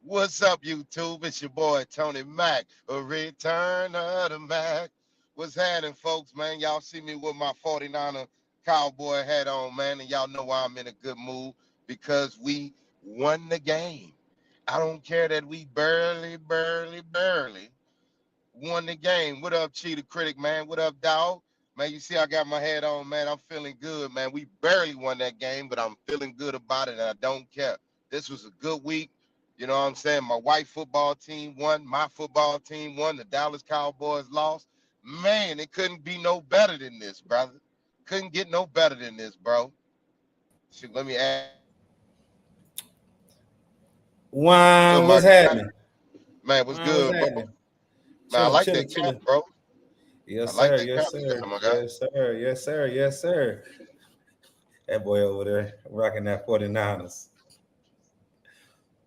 What's up, YouTube? It's your boy Tony Mack, a return of the Mack. What's happening, folks, man? Y'all see me with my 49er cowboy hat on, man, and y'all know why I'm in a good mood because we won the game. I don't care that we barely won the game. What up, Chi The Critic, man? What up, dog? Man, you see I got my hat on, man. I'm feeling good, man. We barely won that game, but I'm feeling good about it, and I don't care. This was a good week. You know what I'm saying? My white football team won. My football team won. The Dallas Cowboys lost. Man, it couldn't be no better than this, brother. Couldn't get no better than this, bro. Shoot, let me add What's happening? Man, what's What's good, bro? happening? Man, I Chilling, like chilling, that cap, chilling. bro. I Yes, like sir. that cap Yes, you sir. got, my guy. Yes, sir. Yes, sir. Yes, sir. That boy over there rocking that 49ers.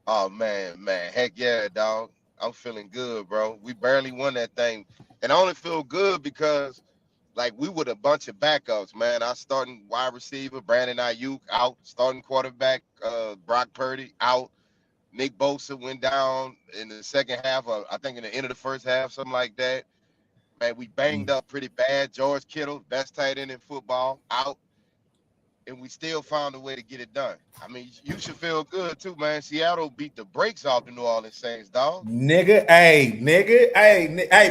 Oh man, heck yeah, dog. I'm feeling good, bro. We barely won that thing, and I only feel good because like we were a bunch of backups, man. Our starting wide receiver Brandon Ayuk out, starting quarterback Brock Purdy out. Nick Bosa went down in the second half, I think in the end of the first half, something like that. Man, we banged up pretty bad. George Kittle, best tight end in football, out, and we still found a way to get it done. I mean, you should feel good too, man. Seattle beat the brakes off the New Orleans Saints, dog. Hey,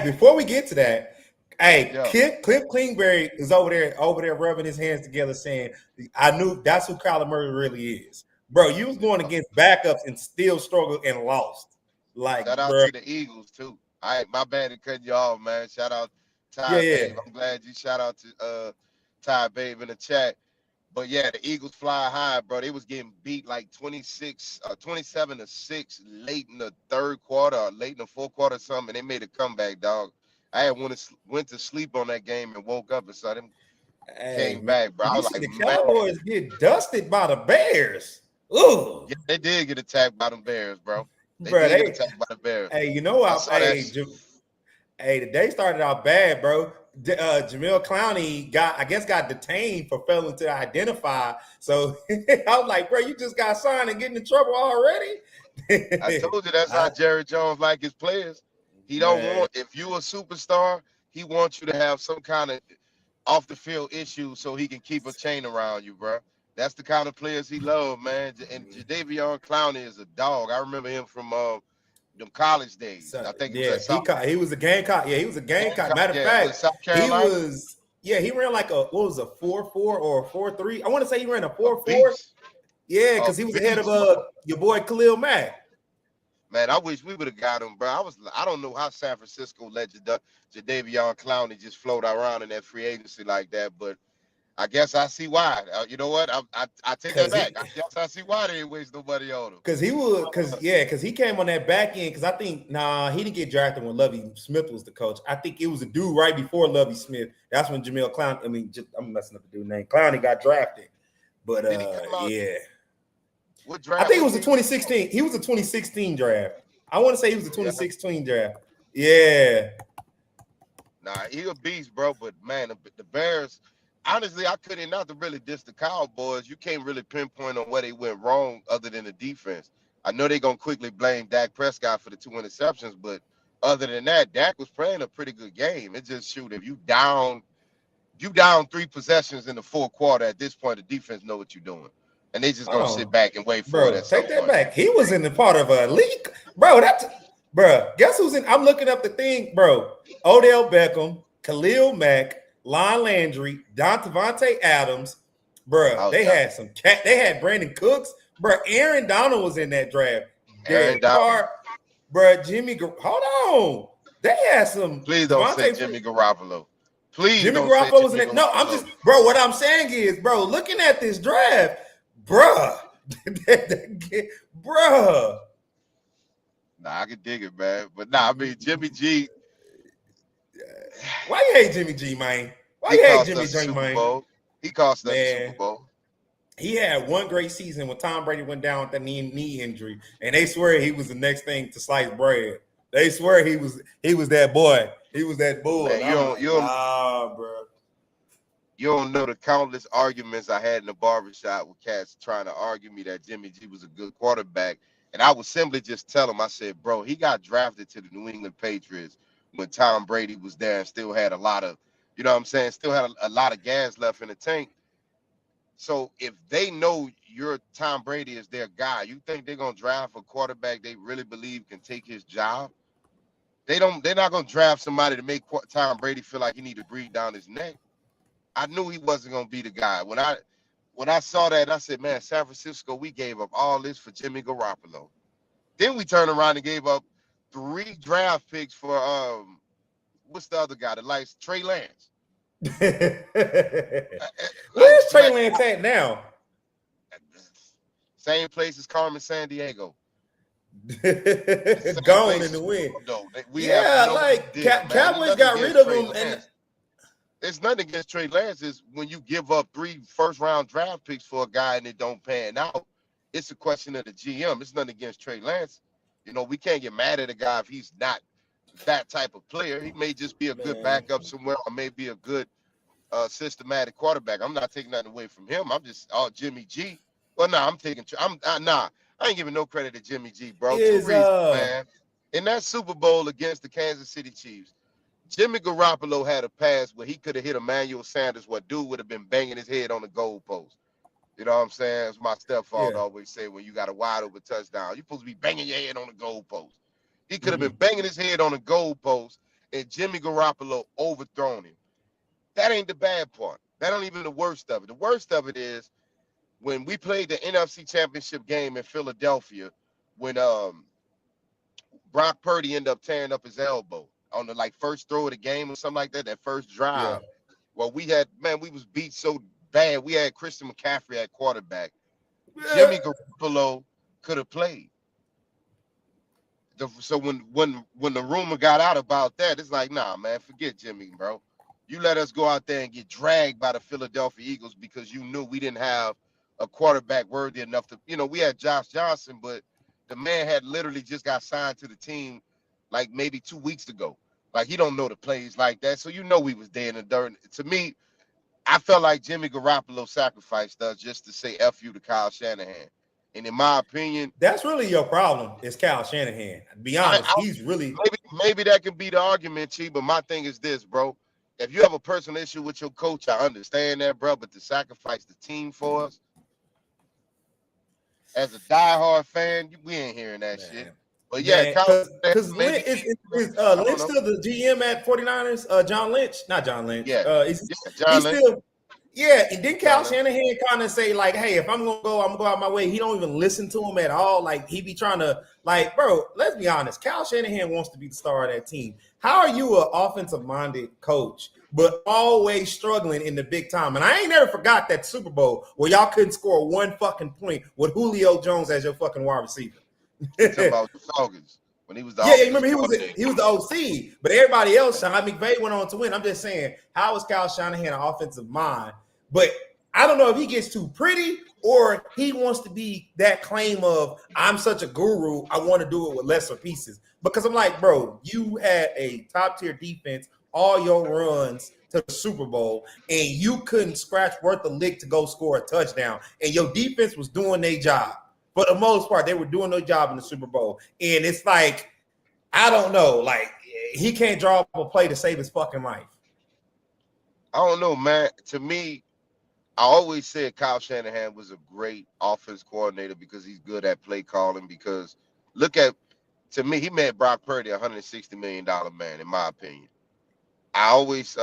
before we get to that, hey, Yeah. Cliff Klingberg is over there rubbing his hands together saying, I knew that's who Kyler Murray really is. Bro, you was going against backups and still struggled and lost. Shout Like, out bro, to the Eagles too. All right, my bad to cut you off, man. Shout out yeah, Ty yeah. Babe. I'm glad you shout out to Ty Babe in the chat. But yeah, the Eagles fly high, bro. They was getting beat like 27-6 late in the third quarter or late in the fourth quarter or something. And they made a comeback, dog. I had went to sleep on that game and woke up and saw them Hey, came man. back, bro. I You was see like, the man, Cowboys get dusted by the Bears. Ooh, yeah, they did get attacked by them Bears, bro. They bro, did get they attacked by the Bears. hey, you know I what? saw that. Hey, the day started out bad, bro. Jamil Clowney got detained for failing to identify. So I was like, bro, you just got signed and getting in trouble already. I told you that's how Jerry Jones like his players. He don't Man, want if you a superstar, he wants you to have some kind of off the field issue so he can keep a chain around you, bro. That's the kind of players he love, man. And Jadeveon Clowney is a dog. I remember him from them college days. so I think it was yeah, at South he was a Gamecock. Yeah, he was a Gamecock. Matter of Yeah, was it fact, South he Carolina? was. Yeah, he ran like a 4.4 or a 4.3. I want to say he ran a A 4.4. beast. Yeah, A because he was ahead of beast, bro. your boy Khalil Mack. Man, I wish we would have got him, bro. I don't know how San Francisco let Jadeveon Clowney just float around in that free agency like that, but I guess I see why. You know what? I take that Cause back. he I guess I see why they didn't waste nobody on him. because he came on that back end. Because I think he didn't get drafted when Lovie Smith was the coach. I think it was a dude right before Lovie Smith. That's when Jamil Clown. I'm messing up the dude name. Clowney got drafted, but Did he come out? yeah, What I draft think it was was a he? 2016. He was a 2016 draft. I want to say he was a Yeah. 2016 draft. Yeah. Nah, he a beast, bro. But man, the Bears. Honestly, I couldn't not to really diss the Cowboys. You can't really pinpoint on where they went wrong other than the defense. I know they're gonna quickly blame Dak Prescott for the 2 interceptions, but other than that, Dak was playing a pretty good game. It just shoot if you down 3 possessions in the fourth quarter. At this point, the defense know what you're doing, and they just Hold gonna sit on, back and wait for it bro. at some Take that point. back. He was in the part of a league, bro. Bro. Guess who's in? I'm looking up the thing, bro. Odell Beckham, Khalil Mack, Lon Landry, Devontae Adams, bro. Oh They yeah, had some cat. They had Brandon Cooks, bro. Aaron Donald was in that draft. Aaron Derek Donald. Carr, bro. Hold on. They had some Please don't say Devontae. Jimmy Garoppolo. Please Jimmy don't say Garoppolo was in Jimmy it. No, I'm Garoppolo. just, bro. What I'm saying is, bro. Looking at this draft, bro, bro. Nah, I can dig it, man. But nah, I mean Jimmy G. Why you hate Jimmy G, man? Why He you hate cost Jimmy us a G, Super man? Bowl. He cost us a Super Man, Bowl. he had one great season when Tom Brady went down with that knee injury, and they swear he was the next thing to slice bread. They swear he was that boy. He was that bull. Man, And I'm like, nah, bro. You don't know the countless arguments I had in the barbershop with cats trying to argue me that Jimmy G was a good quarterback. And I would simply just tell him, I said, bro, he got drafted to the New England Patriots when Tom Brady was there and still had a lot of, you know what I'm saying, still had a lot of gas left in the tank. So if they know your Tom Brady is their guy, you think they're gonna draft a quarterback they really believe can take his job? They're not gonna draft somebody to make Tom Brady feel like he need to breathe down his neck. I knew he wasn't gonna be the guy. When I saw that, I said, man, San Francisco, we gave up all this for Jimmy Garoppolo. Then we turned around and gave up 3 draft picks for what's the other guy that likes Trey Lance. Where's Trey Lance at now? Same place as Carmen San Diego. Gone in the wind. Cowboys got rid of him. And it's nothing against Trey Lance. Is when you give up 3 first-round draft picks for a guy and it don't pan out, it's a question of the GM. It's nothing against Trey Lance. You know, we can't get mad at a guy if he's not that type of player. He may just be a good backup somewhere, or maybe a good systematic quarterback. I'm not taking nothing away from him. I'm just Jimmy G. Well, I ain't giving no credit to Jimmy G, bro. 2 reasons, man. In that Super Bowl against the Kansas City Chiefs, Jimmy Garoppolo had a pass where he could have hit Emmanuel Sanders, where dude would have been banging his head on the goalpost. You know what I'm saying? It's my stepfather always say, when you got a wide open touchdown, you're supposed to be banging your head on the goalpost. He could have been banging his head on the goalpost, and Jimmy Garoppolo overthrown him. That ain't the bad part. That ain't even the worst of it. The worst of it is when we played the NFC Championship game in Philadelphia, when Brock Purdy ended up tearing up his elbow on the first throw of the game or something like that, that first drive. Yeah. Well, we was beat so bad. We had Christian McCaffrey at quarterback. Yeah. Jimmy Garoppolo could have played. So when the rumor got out about that, it's like, nah, man, forget Jimmy, bro. You let us go out there and get dragged by the Philadelphia Eagles because you knew we didn't have a quarterback worthy enough to, we had Josh Johnson, but the man had literally just got signed to the team like maybe 2 weeks ago. Like, he don't know the plays like that. So we was there in the dirt. To me, I felt like Jimmy Garoppolo sacrificed us just to say F you to Kyle Shanahan. And in my opinion, that's really your problem, is Kyle Shanahan. To be honest, he's really maybe that can be the argument, Chi, but my thing is this, bro. If you have a personal issue with your coach, I understand that, bro. But to sacrifice the team for us, as a diehard fan, we ain't hearing that shit. But yeah, because Lynch is still the GM at 49ers. John Lynch, not John Lynch. Yeah, John Lynch. Still, yeah. And then Kyle Shanahan kind of say like, "Hey, if I'm gonna go out my way." He don't even listen to him at all. Like, he be trying to bro. Let's be honest. Kyle Shanahan wants to be the star of that team. How are you an offensive-minded coach, but always struggling in the big time? And I ain't never forgot that Super Bowl where y'all couldn't score 1 fucking point with Julio Jones as your fucking wide receiver. Talking about the Falcons when he was the remember he was the OC, but everybody else, Sean McVay went on to win. I'm just saying, how is Kyle Shanahan an offensive mind? But I don't know if he gets too pretty or he wants to be that claim of, I'm such a guru, I want to do it with lesser pieces. Because I'm like, bro, you had a top-tier defense, all your runs to the Super Bowl, and you couldn't scratch worth a lick to go score a touchdown. And your defense was doing their job. For the most part, they were doing their job in the Super Bowl. And it's like, I don't know, like, he can't draw up a play to save his fucking life. I don't know, man. To me, I always said Kyle Shanahan was a great offense coordinator because he's good at play calling. Because to me, he made Brock Purdy $160 million man, in my opinion. I always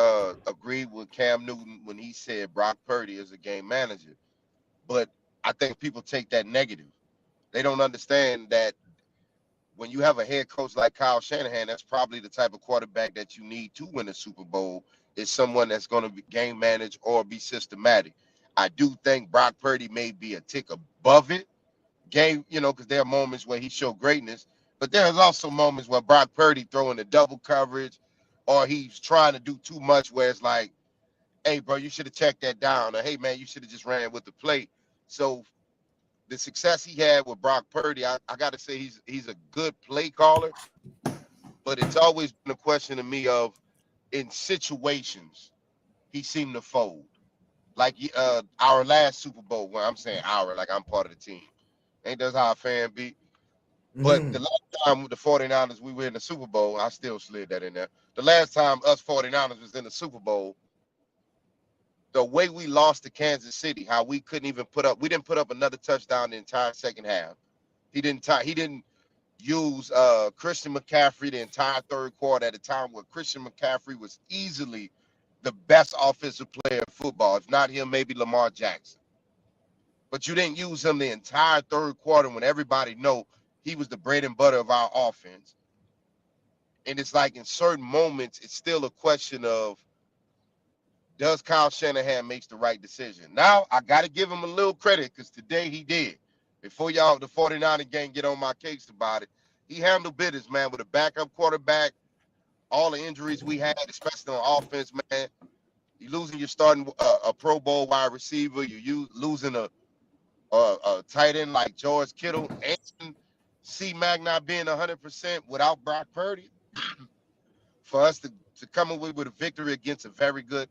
agreed with Cam Newton when he said Brock Purdy is a game manager. But I think people take that negative. They don't understand that when you have a head coach like Kyle Shanahan, that's probably the type of quarterback that you need to win a Super Bowl, is someone that's going to be game manage or be systematic. I do think Brock Purdy may be a tick above it, because there are moments where he showed greatness, but there's also moments where Brock Purdy throwing the double coverage or he's trying to do too much where it's like, hey, bro, you should have checked that down, or hey, man, you should have just ran with the plate. So the success he had with Brock Purdy, I got to say he's a good play caller, but it's always been a question to me of, in situations, he seemed to fold. like our last Super Bowl. When I'm saying our, like I'm part of the team. Ain't that how a fan be? But the last time with the 49ers, we were in the Super Bowl. I still slid that in there. The last time us 49ers was in the Super Bowl, the way we lost to Kansas City, how we couldn't even we didn't put up another touchdown the entire second half. He didn't use Christian McCaffrey the entire third quarter at a time where Christian McCaffrey was easily the best offensive player in football. If not him, maybe Lamar Jackson. But you didn't use him the entire third quarter when everybody know he was the bread and butter of our offense. And it's like in certain moments, it's still a question of, does Kyle Shanahan makes the right decision? Now, I got to give him a little credit because today he did. Before y'all, the 49er gang, get on my case about it, he handled business, man, with a backup quarterback, all the injuries we had, especially on offense, man. You losing your starting a Pro Bowl wide receiver. You losing a tight end like George Kittle and Mack not being 100% without Brock Purdy. For us to come away with a victory against a very good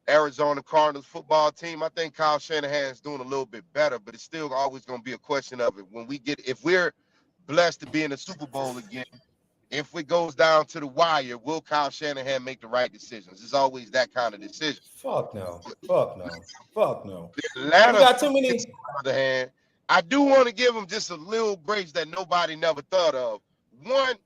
Arizona Cardinals football team, I think Kyle Shanahan is doing a little bit better, but it's still always going to be a question of it. If we're blessed to be in the Super Bowl again, if it goes down to the wire, will Kyle Shanahan make the right decisions? It's always that kind of decision. Fuck no. Fuck no. Fuck no. The Atlanta, got too many. on the other hand, I do want to give him just a little grace that nobody never thought of. One,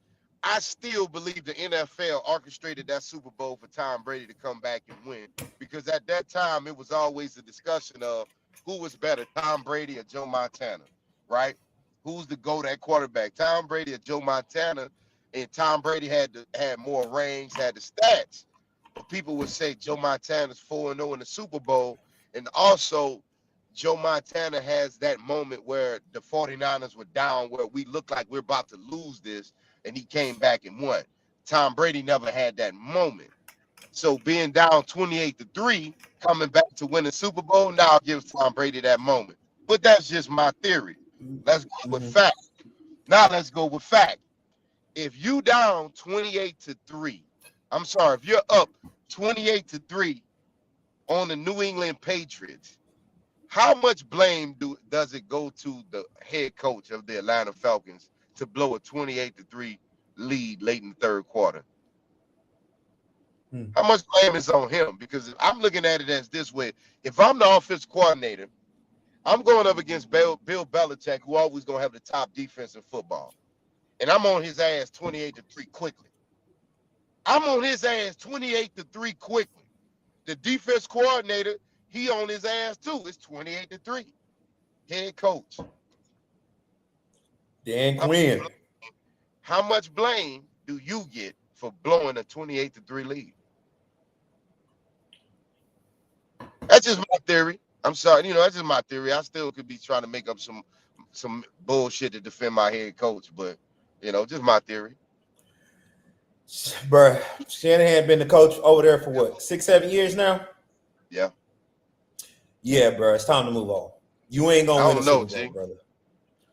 I still believe the NFL orchestrated that Super Bowl for Tom Brady to come back and win, because at that time it was always a discussion of who was better, Tom Brady or Joe Montana, right? Who's the GOAT at quarterback, Tom Brady or Joe Montana? And Tom Brady had more range, had the stats. But people would say Joe Montana's 4-0 in the Super Bowl. And also, Joe Montana has that moment where the 49ers were down, where we looked like we're about to lose this, and he came back and won. Tom Brady never had that moment. So being down 28-3, coming back to win the Super Bowl, now gives Tom Brady that moment. But that's just my theory. Let's go with fact. Now let's go with fact. If you down 28-3, I'm sorry, if you're up 28-3 on the New England Patriots, how much blame does it go to the head coach of the Atlanta Falcons to blow a 28-3 lead late in the third quarter? How much blame is on him? Because I'm looking at it as this way. If I'm the offensive coordinator, I'm going up against Bill Belichick, who always going to have the top defense in football. And I'm on his ass 28-3 quickly. I'm on his ass 28-3 quickly. The defense coordinator, he on his ass too. It's 28-3. Head coach. Dan Quinn. How much blame do you get for blowing a 28-3 lead? That's just my theory. I'm sorry, that's just my theory. I still could be trying to make up some bullshit to defend my head coach, but just my theory. Bruh, Shanahan been the coach over there for what, 6-7 years now? Yeah. Yeah, bro. It's time to move on. You ain't gonna win a Super Bowl, brother.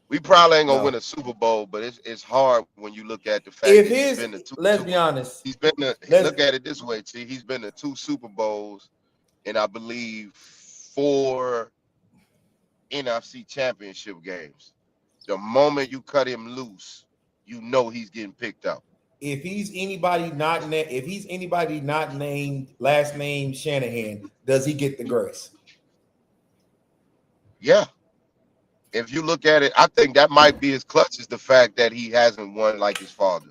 We probably ain't gonna win a Super Bowl, but it's hard when you look at the fact that he's been to two. Let's be honest. He's been look at it this way, T. He's been to 2 Super Bowls and I believe 4 NFC championship games. The moment you cut him loose, he's getting picked up. If he's anybody not named last name Shanahan, does he get the grace? Yeah. If you look at it, I think that might be his clutch, is the fact that he hasn't won like his father.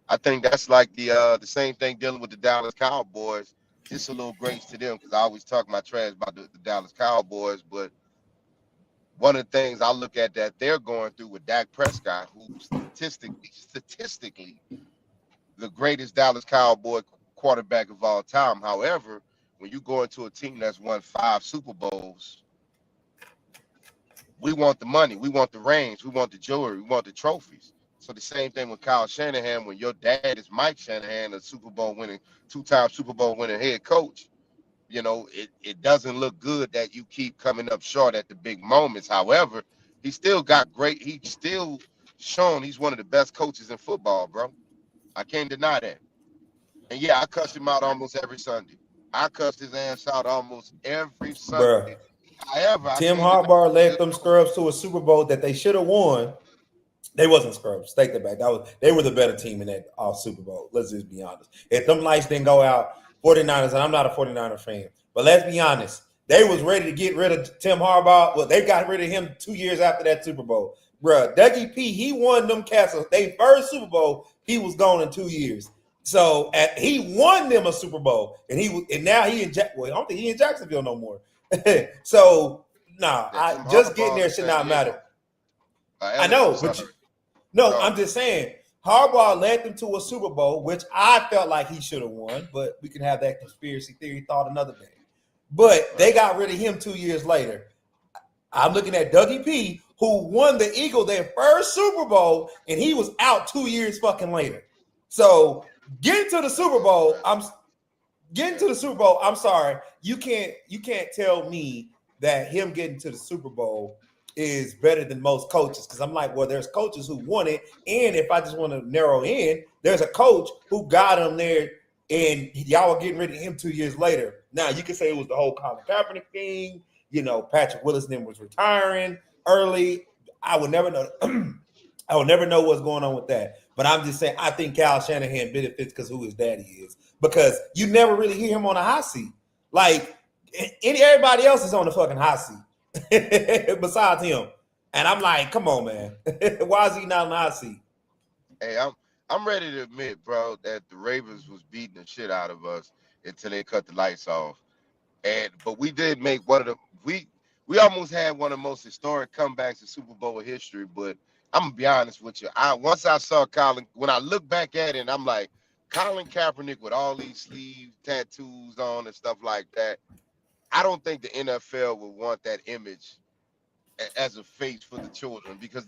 I think that's like the same thing dealing with the Dallas Cowboys. Just a little grace to them, because I always talk my trash about the Dallas Cowboys, but one of the things I look at that they're going through with Dak Prescott, who's statistically the greatest Dallas Cowboy quarterback of all time. However, when you go into a team that's won 5 Super Bowls, we want the money, we want the rings, we want the jewelry, we want the trophies. So the same thing with Kyle Shanahan. When your dad is Mike Shanahan, a Super Bowl winning, 2-time Super Bowl winning head coach, it doesn't look good that you keep coming up short at the big moments. However, he's still shown he's one of the best coaches in football, bro. I can't deny that. And yeah, I cuss him out almost every Sunday. I cussed his ass out almost every Bruh. Sunday. However, I Tim can't deny Harbaugh he's a led good them coach. scrubs to a Super Bowl that they should have won. They wasn't scrubs. Take that back. They were the better team in that Super Bowl. Let's just be honest. If them lights didn't go out, 49ers, and I'm not a 49er fan, but let's be honest. They was ready to get rid of Tim Harbaugh. Well, they got rid of him 2 years after that Super Bowl. Bruh, Dougie P, he won them castles. They first Super Bowl, he was gone in 2 years. So he won them a Super Bowl, and now he in well, I don't think he in Jacksonville no more. So Yeah, Tim just getting Harbaugh there in should San not matter. Diego. I LA, I'm know, sorry. but no, Oh, I'm just saying Harbaugh led them to a Super Bowl, which I felt like he should have won, but we can have that conspiracy theory thought another day. But they got rid of him 2 years later. I'm looking at Dougie P, who won the Eagles their first Super Bowl, and he was out 2 years fucking later. So getting to the Super Bowl, I'm sorry, you can't tell me that him getting to the Super Bowl is better than most coaches, because I'm like, well, there's coaches who won it, and if I just want to narrow in, there's a coach who got him there, and y'all were getting rid of him 2 years later. Now you can say it was the whole Colin Kaepernick thing. Patrick Willis then was retiring early. I would never know. I would never know what's going on with that. But I'm just saying, I think Kyle Shanahan benefits because who his daddy is. Because you never really hear him on a hot seat. Like everybody else is on the fucking hot seat besides him. And I'm like, come on, man. Why is he not on the hot seat? hey, I'm ready to admit, bro, that the Ravens was beating the shit out of us until they cut the lights off. But we did make one of the we almost had one of the most historic comebacks in Super Bowl history. But I'm gonna be honest with you. Once I saw Colin, when I look back at it, I'm like, Colin Kaepernick with all these sleeve tattoos on and stuff like that. I don't think the NFL would want that image as a face for the children, because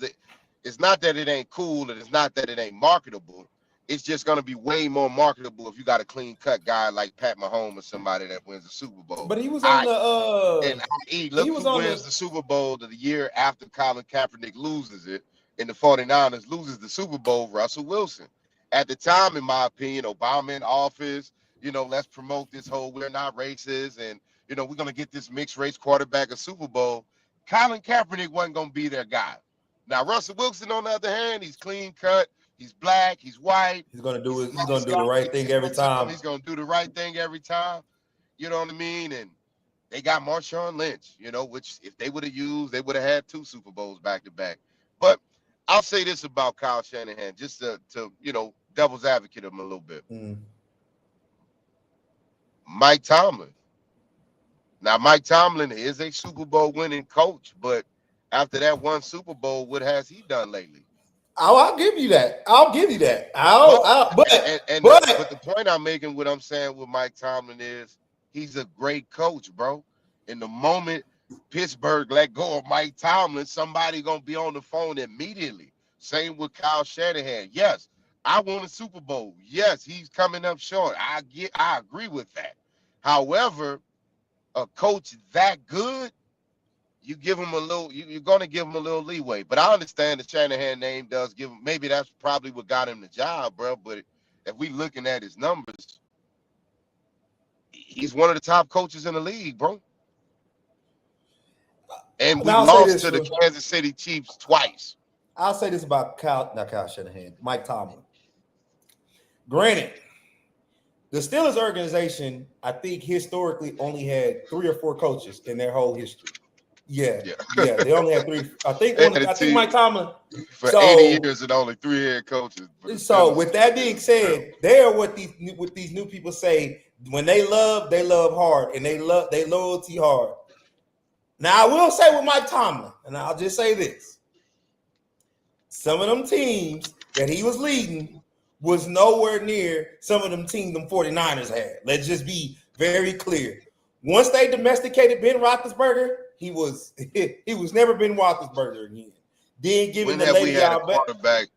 it's not that it ain't cool and it's not that it ain't marketable. It's just going to be way more marketable if you got a clean cut guy like Pat Mahomes or somebody that wins the Super Bowl. But he was on Look who wins the Super Bowl the year after Colin Kaepernick loses it, and the 49ers loses the Super Bowl, Russell Wilson. At the time, in my opinion, Obama in office, let's promote this whole we're not racist, and we're going to get this mixed race quarterback a Super Bowl. Colin Kaepernick wasn't going to be their guy. Now, Russell Wilson, on the other hand, he's clean cut. He's black. He's white. He's gonna do the right thing every time. He's gonna do the right thing every time. You know what I mean? And they got Marshawn Lynch, which if they would have used, they would have had 2 Super Bowls back to back. But I'll say this about Kyle Shanahan, just to devil's advocate him a little bit. Mike Tomlin. Now, Mike Tomlin is a Super Bowl winning coach, but after that one Super Bowl, what has he done lately? Oh, I'll give you that. But the point I'm making, what I'm saying with Mike Tomlin is he's a great coach, bro. In the moment Pittsburgh let go of Mike Tomlin, somebody gonna be on the phone immediately. Same with Kyle Shanahan. Yes, I won a Super Bowl. Yes, he's coming up short. I agree with that. However, a coach that good, you give him a little, you're going to give him a little leeway. But I understand the Shanahan name does give him, maybe that's probably what got him the job, bro. But if we looking at his numbers, he's one of the top coaches in the league, bro. And we lost to the Kansas City Chiefs twice. I'll say this about Kyle Shanahan, Mike Tomlin. Granted, the Steelers organization, I think historically only had 3 or 4 coaches in their whole history. Yeah. They only had 3. I think Mike Tomlin for 80 years and only 3 head coaches. So with that being said, they are what these new people say. When they love hard, and they loyalty hard. Now I will say with Mike Tomlin, and I'll just say this: some of them teams that he was leading was nowhere near some of them teams them 49ers had. Let's just be very clear. Once they domesticated Ben Roethlisberger, he was never Ben Roethlisberger again. Then giving the lady out back.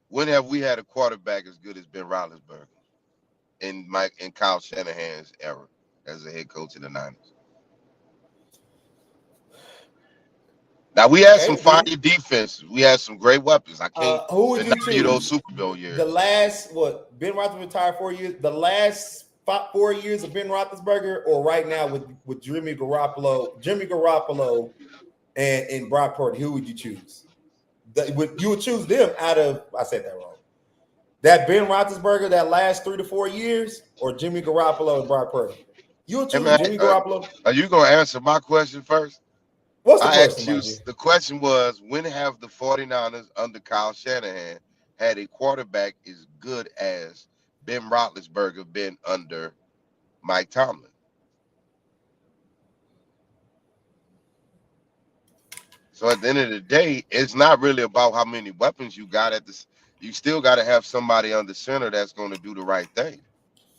When have we had a quarterback as good as Ben Roethlisberger in Kyle Shanahan's era as a head coach of the Niners? Now we had some fire defense. We had some great weapons. I can't deny those Super Bowl years. The last Ben Roethlisberger retired 4 years. The last 4 years of Ben Roethlisberger, or right now with Jimmy Garoppolo and Brock Purdy? Who would you choose? You would choose them out of, I said that wrong. That Ben Roethlisberger that last 3 to 4 years, or Jimmy Garoppolo and Brock Purdy? You would Hey choose man, Jimmy Garoppolo. are you gonna answer my question first? What's the I question, asked you. my G? The question was, when have the 49ers under Kyle Shanahan had a quarterback as good as Ben Roethlisberger been under Mike Tomlin? So at the end of the day, it's not really about how many weapons you got at this. You still got to have somebody under center that's going to do the right thing.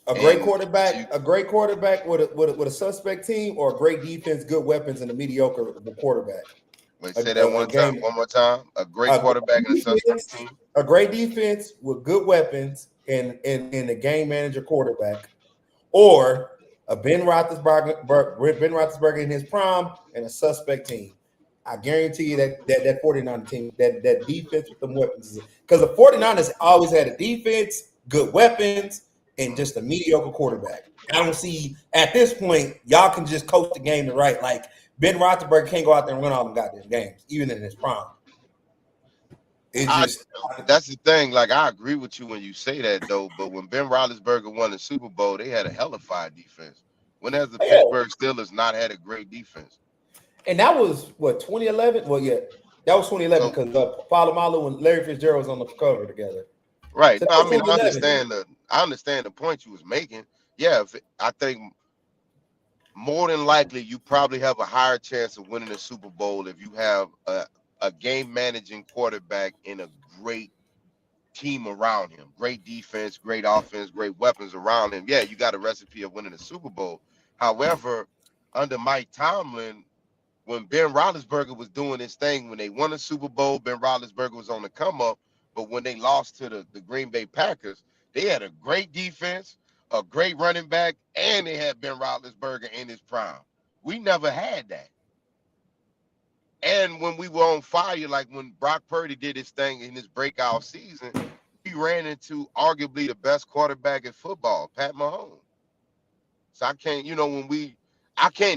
A great quarterback with a suspect team, or a great defense, good weapons, and a mediocre quarterback. Wait, say that one more time. A great quarterback and a suspect team. A great defense with good weapons and a game manager quarterback, or a Ben Roethlisberger in his prime and a suspect team. I guarantee you that 49 team, that defense with them weapons, because the 49ers always had a defense, good weapons, and just a mediocre quarterback. I don't see at this point y'all can just coach the game to right. Like Ben Roethlisberger can't go out there and run all them goddamn games, even in his prime. That's the thing. Like, I agree with you when you say that, though. But when Ben Roethlisberger won the Super Bowl, they had a hellified defense. When has the Pittsburgh Steelers not had a great defense? And that was what, 2011? Well, yeah, that was 2011 because Palomalu and Larry Fitzgerald was on the cover together. Right. So no, I mean, I understand the point you was making. Yeah, I think more than likely you probably have a higher chance of winning a Super Bowl if you have a game managing quarterback and a great team around him. Great defense, great offense, great weapons around him. Yeah, you got a recipe of winning a Super Bowl. However, under Mike Tomlin, when Ben Roethlisberger was doing his thing, when they won a Super Bowl, Ben Roethlisberger was on the come up. But when they lost to the Green Bay Packers, they had a great defense, a great running back, and they had Ben Roethlisberger in his prime. We never had that. And when we were on fire, like when Brock Purdy did his thing in his breakout season, he ran into arguably the best quarterback in football, Pat Mahomes. So I can't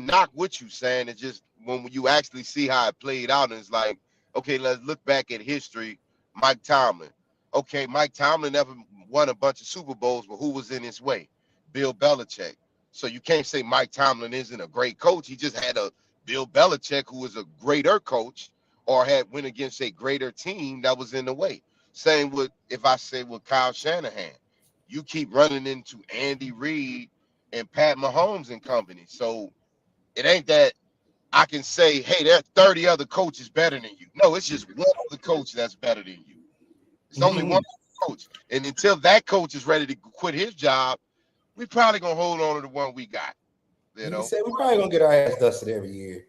knock what you saying. It's just when you actually see how it played out, and it's like, okay, let's look back at history. Mike Tomlin. Okay, Mike Tomlin never won a bunch of Super Bowls, but who was in his way? Bill Belichick. So you can't say Mike Tomlin isn't a great coach. He just had a Bill Belichick who was a greater coach or had went against a greater team that was in the way. Same with, if I say with Kyle Shanahan, you keep running into Andy Reid and Pat Mahomes and company. So it ain't that I can say, hey, there are 30 other coaches better than you. No, it's just one other coach that's better than you. It's only one coach. And until that coach is ready to quit his job, we probably going to hold on to the one we got. You know? We're probably going to get our ass dusted every year.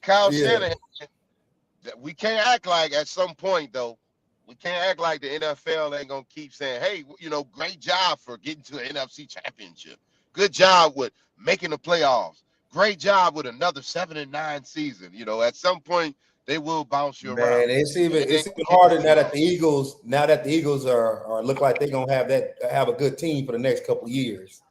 Kyle Shanahan, we can't act like at some point, though, we can't act like the NFL ain't going to keep saying, hey, great job for getting to an NFC championship. Good job with making the playoffs. Great job with another 7-9 season. At some point they will bounce you around. It's even harder now that the Eagles are look like they're gonna have a good team for the next couple of years.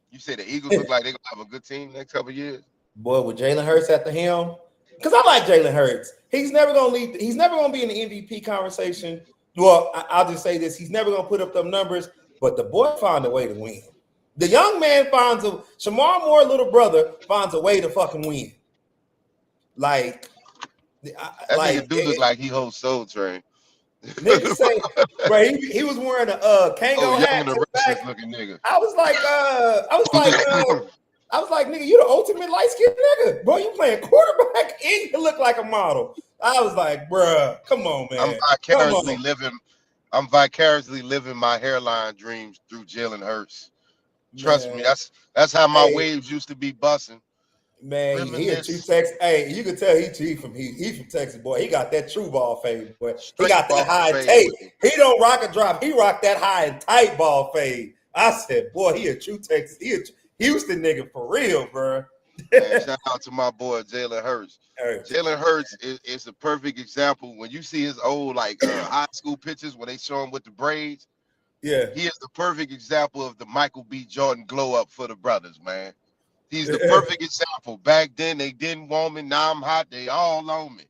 You say the Eagles look like they're gonna have a good team next couple of years? Boy, with Jalen Hurts at the helm, because I like Jalen Hurts. He's never gonna lead. He's never gonna be in the MVP conversation. Well, I'll just say this: he's never gonna put up them numbers, but the boy found a way to win. The young man Shamar Moore, little brother, finds a way to fucking win. Like, that dude look like he holds Soul Train. Nigga say, bro, he was wearing a Kango hat. Looking nigga. I was like, nigga, you the ultimate light skinned nigga, bro. You playing quarterback and you look like a model. I was like, bro, come on, man. I'm vicariously living my hairline dreams through Jalen Hurts. Trust me, that's how my waves used to be busting. Man, he a true Texas. Hey, you can tell he from Texas, boy. He got that true ball fade, boy. He got that high and tight. He don't rock a drop. He rock that high and tight ball fade. I said, boy, he a true Texas. He a Houston nigga for real, bro. Man, shout out to my boy Jalen Hurts. Jalen Hurts is a perfect example. When you see his old high school pictures where they show him with the braids, Yeah. He is the perfect example of the Michael B. Jordan glow up for the brothers, man. He's the perfect example. Back then they didn't want me, now I'm hot. They all on me.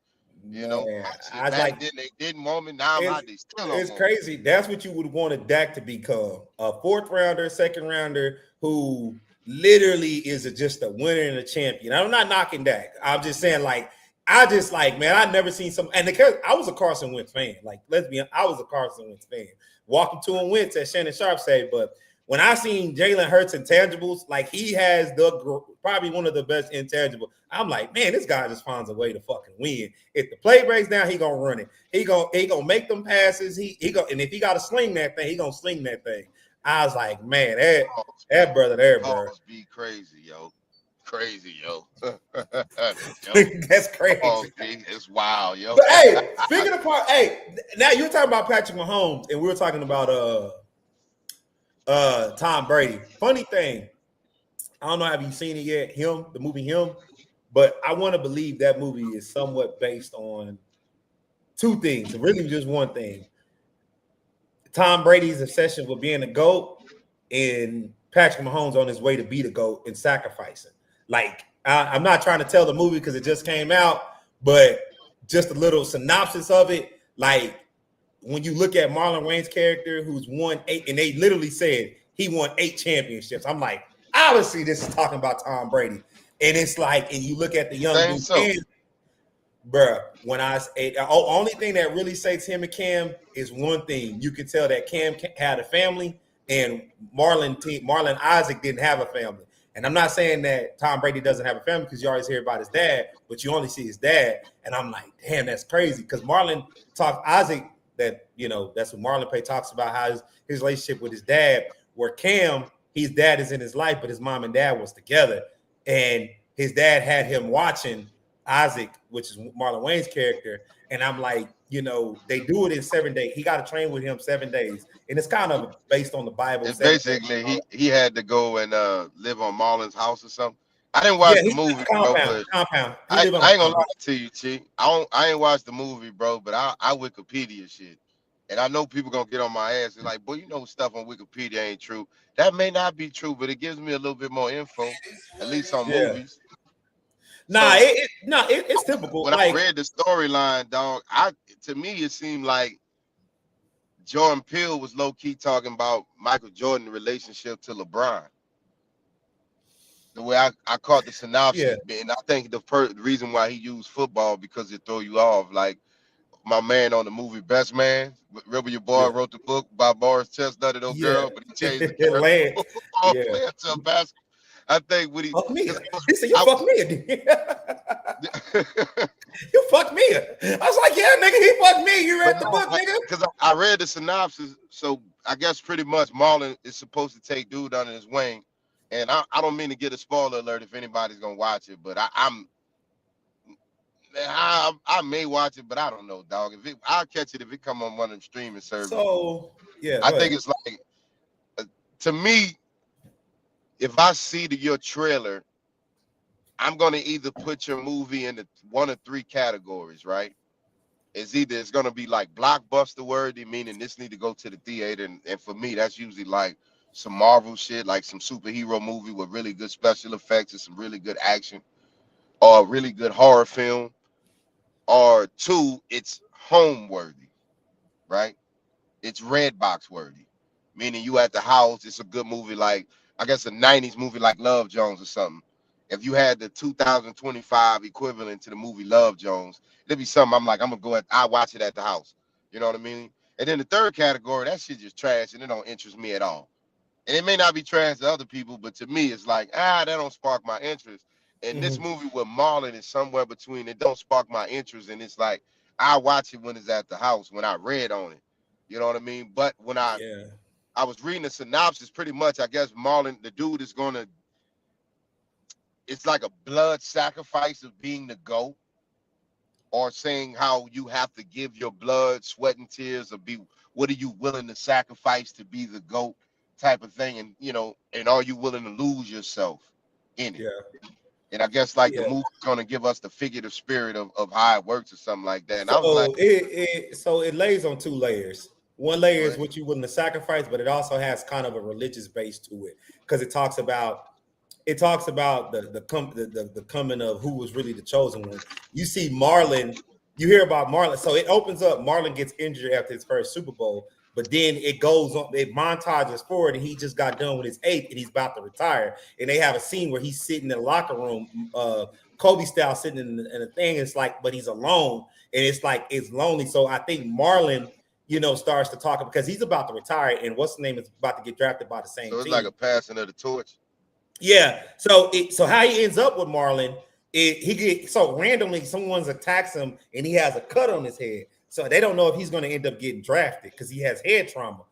You know, Man, shit, I was back like, then they didn't want me, now I'm it's hot. They still don't it's want me. crazy. That's what you would want Dak to become, a fourth rounder, second rounder, who literally is just a winner and a champion. I'm not knocking Dak. I'm just saying, like, I just like, man, I never seen some, and because I was a Carson Wentz fan, like, let's be honest, I was a Carson Wentz fan. Walking to and Wentz, as Shannon Sharp say, but when I seen Jalen Hurts intangibles, like he has probably one of the best intangibles. I'm like, man, this guy just finds a way to fucking win. If the play breaks down, he gonna run it. He gonna make them passes. He go, and if he gotta sling that thing, he gonna sling that thing. I was like, man, that brother there, bro. Be crazy, yo. Crazy, yo. Yo. That's crazy. It's wild, yo. But hey, speaking of now you were talking about Patrick Mahomes, and we were talking about Tom Brady. Funny thing, I don't know, have you seen it yet? The movie Him, but I want to believe that movie is somewhat based on two things, really just one thing. Tom Brady's obsession with being a GOAT and Patrick Mahomes on his way to be the GOAT and sacrificing. Like, I'm not trying to tell the movie because it just came out, but just a little synopsis of it. Like, when you look at Marlon Wayne's character, who's won 8, and they literally said he won 8 championships. I'm like, obviously, this is talking about Tom Brady. And it's like, and you look at the young dude, and, bruh, when only thing that really saves him and Cam is one thing. You can tell that Cam had a family, and Marlon Isaac didn't have a family. And I'm not saying that Tom Brady doesn't have a family because you always hear about his dad, but you only see his dad. And I'm like, damn, that's crazy. Because Isaac, that, you know, that's what Marlon Pay talks about, how his relationship with his dad, where Cam, his dad is in his life, but his mom and dad was together. And his dad had him watching Isaac, which is Marlon Wayne's character. And I'm like, you know, they do it in 7 days. He got to train with him 7 days. And it's kind of based on the Bible. It's basically he had to go and live on Marlon's house or something. I didn't watch the movie, bro, but compound. I ain't gonna lie to you, Chi. I ain't watched the movie, bro, but I Wikipedia shit. And I know people gonna get on my ass and like, boy, you know stuff on Wikipedia ain't true. That may not be true, but it gives me a little bit more info, at least on movies. It's typical. When I read the storyline, dog, to me it seemed like Jordan Peele was low key talking about Michael Jordan's relationship to LeBron. The way I caught the synopsis, and I think the reason why he used football because it throw you off. Like my man on the movie Best Man, remember your boy wrote the book by Boris Chestnut and those girl, but he changed the character player to a basketball. I think when he said, "You fuck me." You fucked me. I was like, "Yeah, nigga, he fucked me." You read the book, nigga? Because I read the synopsis, so I guess pretty much Marlon is supposed to take dude under his wing, and I don't mean to get a spoiler alert if anybody's gonna watch it, but I may watch it, but I don't know, dog. I'll catch it if it come on one of them streaming services. So I think it's like to me. If I see your trailer, I'm gonna either put your movie into one of 3 categories, right? It's gonna be like blockbuster worthy, meaning this need to go to the theater, and for me, that's usually like some Marvel shit, like some superhero movie with really good special effects and some really good action, or a really good horror film, or 2, it's home worthy, right? It's red box worthy, meaning you at the house. It's a good movie, like I guess a 90s movie like Love Jones or something. If you had the 2025 equivalent to the movie Love Jones, it'd be something I'm like, I watch it at the house. You know what I mean? And then the 3rd category, that shit just trash and it don't interest me at all. And it may not be trash to other people, but to me, it's like, that don't spark my interest. And this movie with Marlon is somewhere between it don't spark my interest, and it's like, I watch it when it's at the house, when I read on it. You know what I mean? But when I was reading the synopsis, pretty much, I guess Marlon, the dude is it's like a blood sacrifice of being the GOAT, or saying how you have to give your blood, sweat, and tears, or what are you willing to sacrifice to be the GOAT type of thing. And, you know, and are you willing to lose yourself in it? And I guess like the movie's gonna give us the figurative spirit of how it works or something like that. And I was like, so it lays on 2 layers. One layer Go is ahead. what you're willing to sacrifice, but it also has kind of a religious base to it because it talks about the coming of who was really the chosen one. You see Marlon, you hear about Marlon. So it opens up. Marlon gets injured after his first Super Bowl, but then it goes on. It montages forward, and he just got done with his eighth, and he's about to retire. And they have a scene where he's sitting in the locker room, Kobe style, sitting in a thing. It's like, but he's alone, and it's like it's lonely. So I think Marlon, starts to talk because he's about to retire, and what's the name is about to get drafted by the same So it's like team. a passing of the torch. Yeah. So how he ends up with Marlon, he get so randomly someone's attacks him and he has a cut on his head. So they don't know if he's going to end up getting drafted because he has head trauma.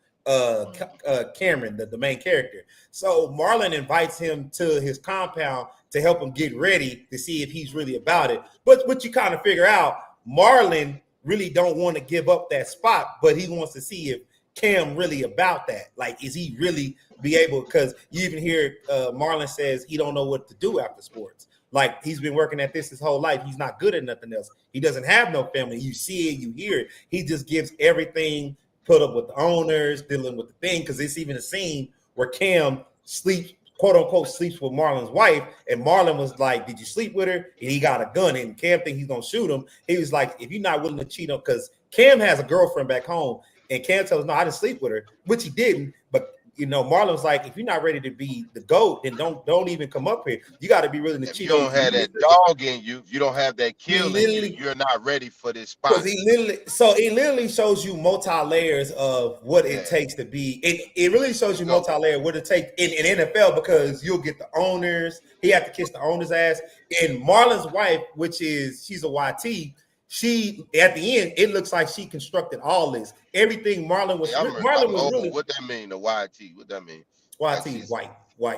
Cameron, the main character. So Marlon invites him to his compound to help him get ready to see if he's really about it. But what you kind of figure out, Marlon really don't want to give up that spot, but he wants to see if Cam really about that. Like, is he really be able? Because you even hear Marlon says he don't know what to do after sports. Like, he's been working at this his whole life. He's not good at nothing else. He doesn't have no family. You see it, you hear it. He just gives everything, put up with the owners, dealing with the thing. Because it's even a scene where Cam sleeps, quote unquote, sleeps with Marlon's wife, and Marlon was like, "Did you sleep with her?" And he got a gun, and Cam think he's gonna shoot him. He was like, "If you're not willing to cheat on," because Cam has a girlfriend back home, and Cam tells, "No, I didn't sleep with her," which he didn't. But Marlon's like, "If you're not ready to be the GOAT, then don't even come up here. You got to be willing to If you cheat on don't your have community." that dog in you, if you don't have that He kill in you, literally you're not ready for this Because spot. it literally shows you multi layers of what it Yeah. takes to be. It really shows you So multi layer what it takes in NFL because you'll get the owners. He had to kiss the owner's ass. And Marlon's wife, she's a YT. She at the end, it looks like she constructed all this. Everything hey, I'm Marlon was old. really What that mean? The YT? What that mean? Like YT she's white.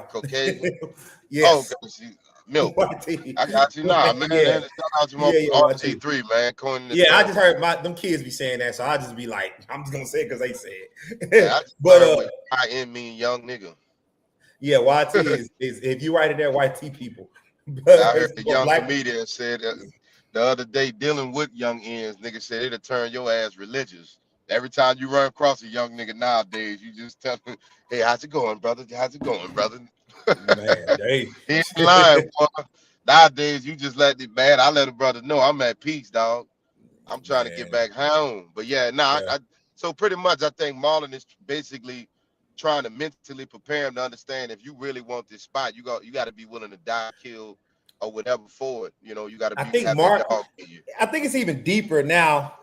Caucasian? Oh, Yes, okay. She milk. YT. I got you. Nah, man. Yeah, Shout out to my yeah, YT. RG3, man. Coining the Yeah, I term. just heard them kids be saying that, so I just be like, I'm just gonna say it because they say Yeah, I it. just But learned what YN mean, young nigga. yeah, YT is if you write it there, YT people, Yeah, but I heard it's a for young black. comedian said the other day dealing with young ends, nigga said it'll turn your ass religious. Every time you run across a young nigga nowadays, you just tell him, "Hey, how's it going, brother? How's it going, brother?" Man, they He ain't lying, boy. Nowadays, you just let it, man. I let a brother know I'm at peace, dog. I'm trying to get man, back home. But yeah, nah, yeah. so pretty much I think Marlon is basically trying to mentally prepare him to understand if you really want this spot, you got to be willing to die, kill, or whatever for it. You got to I be think have that Mark. dog in you. I think it's even deeper now.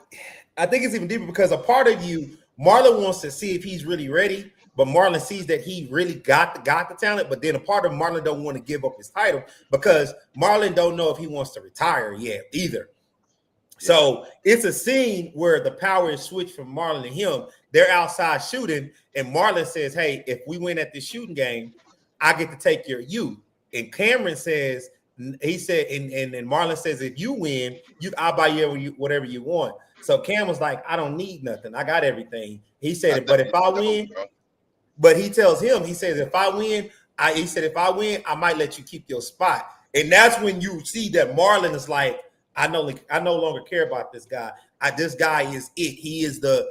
I think it's even deeper because a part of you, Marlon wants to see if he's really ready, but Marlon sees that he really got the talent. But then a part of Marlon don't want to give up his title because Marlon don't know if he wants to retire yet either. Yeah, So it's a scene where the power is switched from Marlon and him. They're outside shooting, and Marlon says, "Hey, if we win at this shooting game, I get to take your youth." And Cameron says, he said, and Marlon says, "If you win, I'll buy you whatever you want." So Cam was like, "I don't need nothing. I got everything." He I said, think "But if I it's dope, win," bro. but he tells him, he says, "If I win, if I win, I might let you keep your spot." And that's when you see that Marlon is like, I no longer care about this guy. This guy is it. He is the,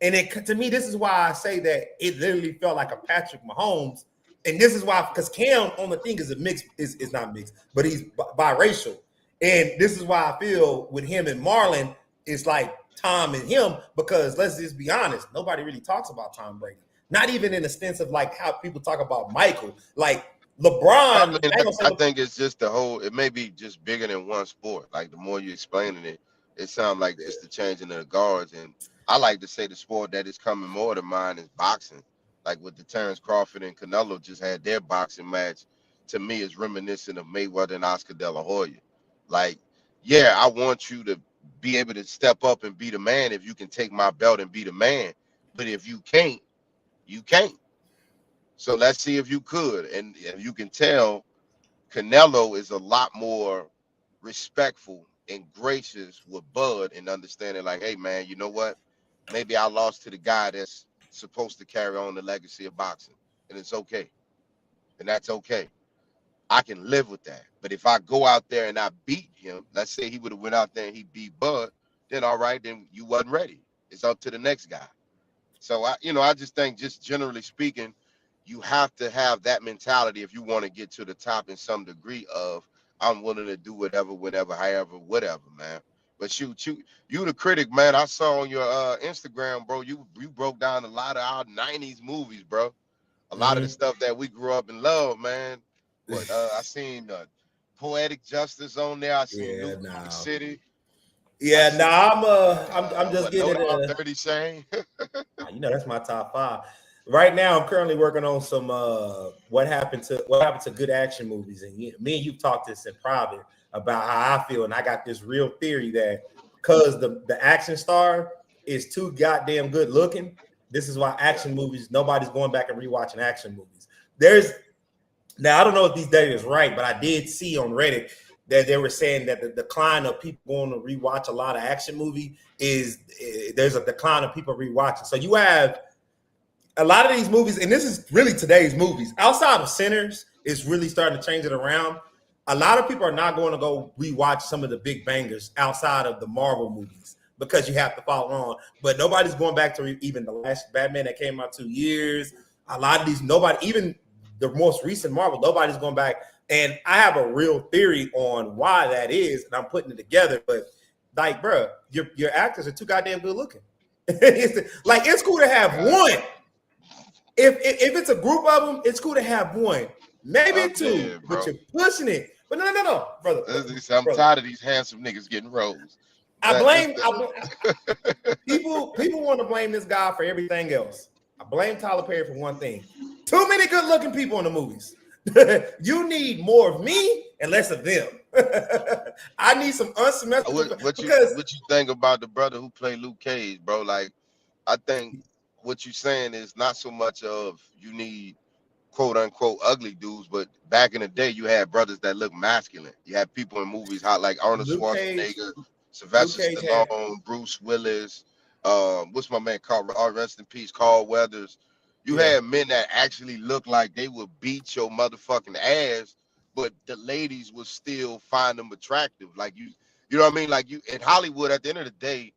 and it to me, this is why I say that it literally felt like a Patrick Mahomes. And this is why, because Cam on the thing is a mix, is not mixed, but he's biracial. And this is why I feel with him and Marlon, it's like Tom and him, because let's just be honest, nobody really talks about Tom Brady. Not even in the sense of like how people talk about Michael. Like LeBron, Probably I ain't not. gonna say I think it's just the whole. It may be just bigger than one sport. Like the more you explaining it, it sounds like just the changing of the guards. And I like to say the sport that is coming more to mind is boxing. Like with the Terrence Crawford and Canelo just had their boxing match. To me, is reminiscent of Mayweather and Oscar De La Hoya. Like, yeah, I want you to be able to step up and be the man if you can take my belt and be the man. But if you can't, you can't. So let's see if you could. And you can tell Canelo is a lot more respectful and gracious with Bud and understanding, like, hey, man, you know what? Maybe I lost to the guy that's supposed to carry on the legacy of boxing, and it's okay. And that's okay. I can live with that. But if I go out there and I beat him, let's say he would have went out there and he beat Bud, then all right, then you wasn't ready. It's up to the next guy. So I just think, just generally speaking, you have to have that mentality if you want to get to the top in some degree of, I'm willing to do whatever, whenever, however, whatever, man. But shoot, you the critic, man. I saw on your Instagram, bro. You broke down a lot of our '90s movies, bro. A lot of the Mhm. stuff that we grew up and loved, man. What I seen Poetic Justice on there. I seen New Yeah, York no. City. I Yeah, no, seen I'm just what No getting Doubt, it. Dirty Shame. That's my top five. Right now, I'm currently working on some what happened to good action movies, and me and you've talked this in private about how I feel, and I got this real theory that because the action star is too goddamn good looking, this is why Yeah. action movies nobody's going back and rewatching action movies. There's Now I don't know if these data is right, but I did see on Reddit that they were saying that the decline of people going to rewatch a lot of action movie is there's a decline of people rewatching. So you have a lot of these movies, and this is really today's movies, outside of Sinners, is really starting to change it around. A lot of people are not going to go rewatch some of the big bangers outside of the Marvel movies because you have to follow on. But nobody's going back to even the last Batman that came out 2 years. A lot of these, nobody, even the most recent Marvel, nobody's going back. And I have a real theory on why that is, and I'm putting it together. But like, bro, your actors are too goddamn good looking. It's cool to have God, one. If it's a group of them, it's cool to have one, maybe I'm two, dead, but bro. you're pushing it. But no, brother, I'm brother. tired of these handsome niggas getting roles. I This, blame people want to blame this guy for everything else. I blame Tyler Perry for one thing: too many good-looking people in the movies. You need more of me and less of them. I need some unsymmetrical because what you think about the brother who played Luke Cage, bro? Like, I think what you're saying is not so much of you need quote unquote ugly dudes, but back in the day, you had brothers that look masculine. You had people in movies hot like Arnold Luke Cage, Schwarzenegger, Luke Sylvester Cage had Stallone, Bruce Willis. What's my man called? Rest in peace, Carl Weathers. You yeah, had men that actually looked like they would beat your motherfucking ass, but the ladies would still find them attractive. Like you know what I mean? Like you in Hollywood. At the end of the day,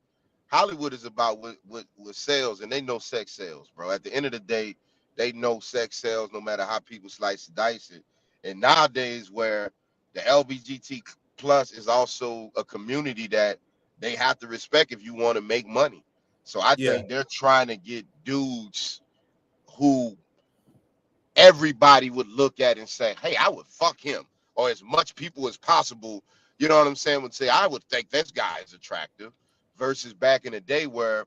Hollywood is about what sales, and they know sex sales, bro. At the end of the day, they know sex sells no matter how people slice and dice it. And nowadays, where the LGBT plus is also a community that they have to respect if you want to make money. So I yeah, think they're trying to get dudes who everybody would look at and say, hey, I would fuck him. Or as much people as possible, you know what I'm saying, would say, I would think this guy is attractive. Versus back in the day where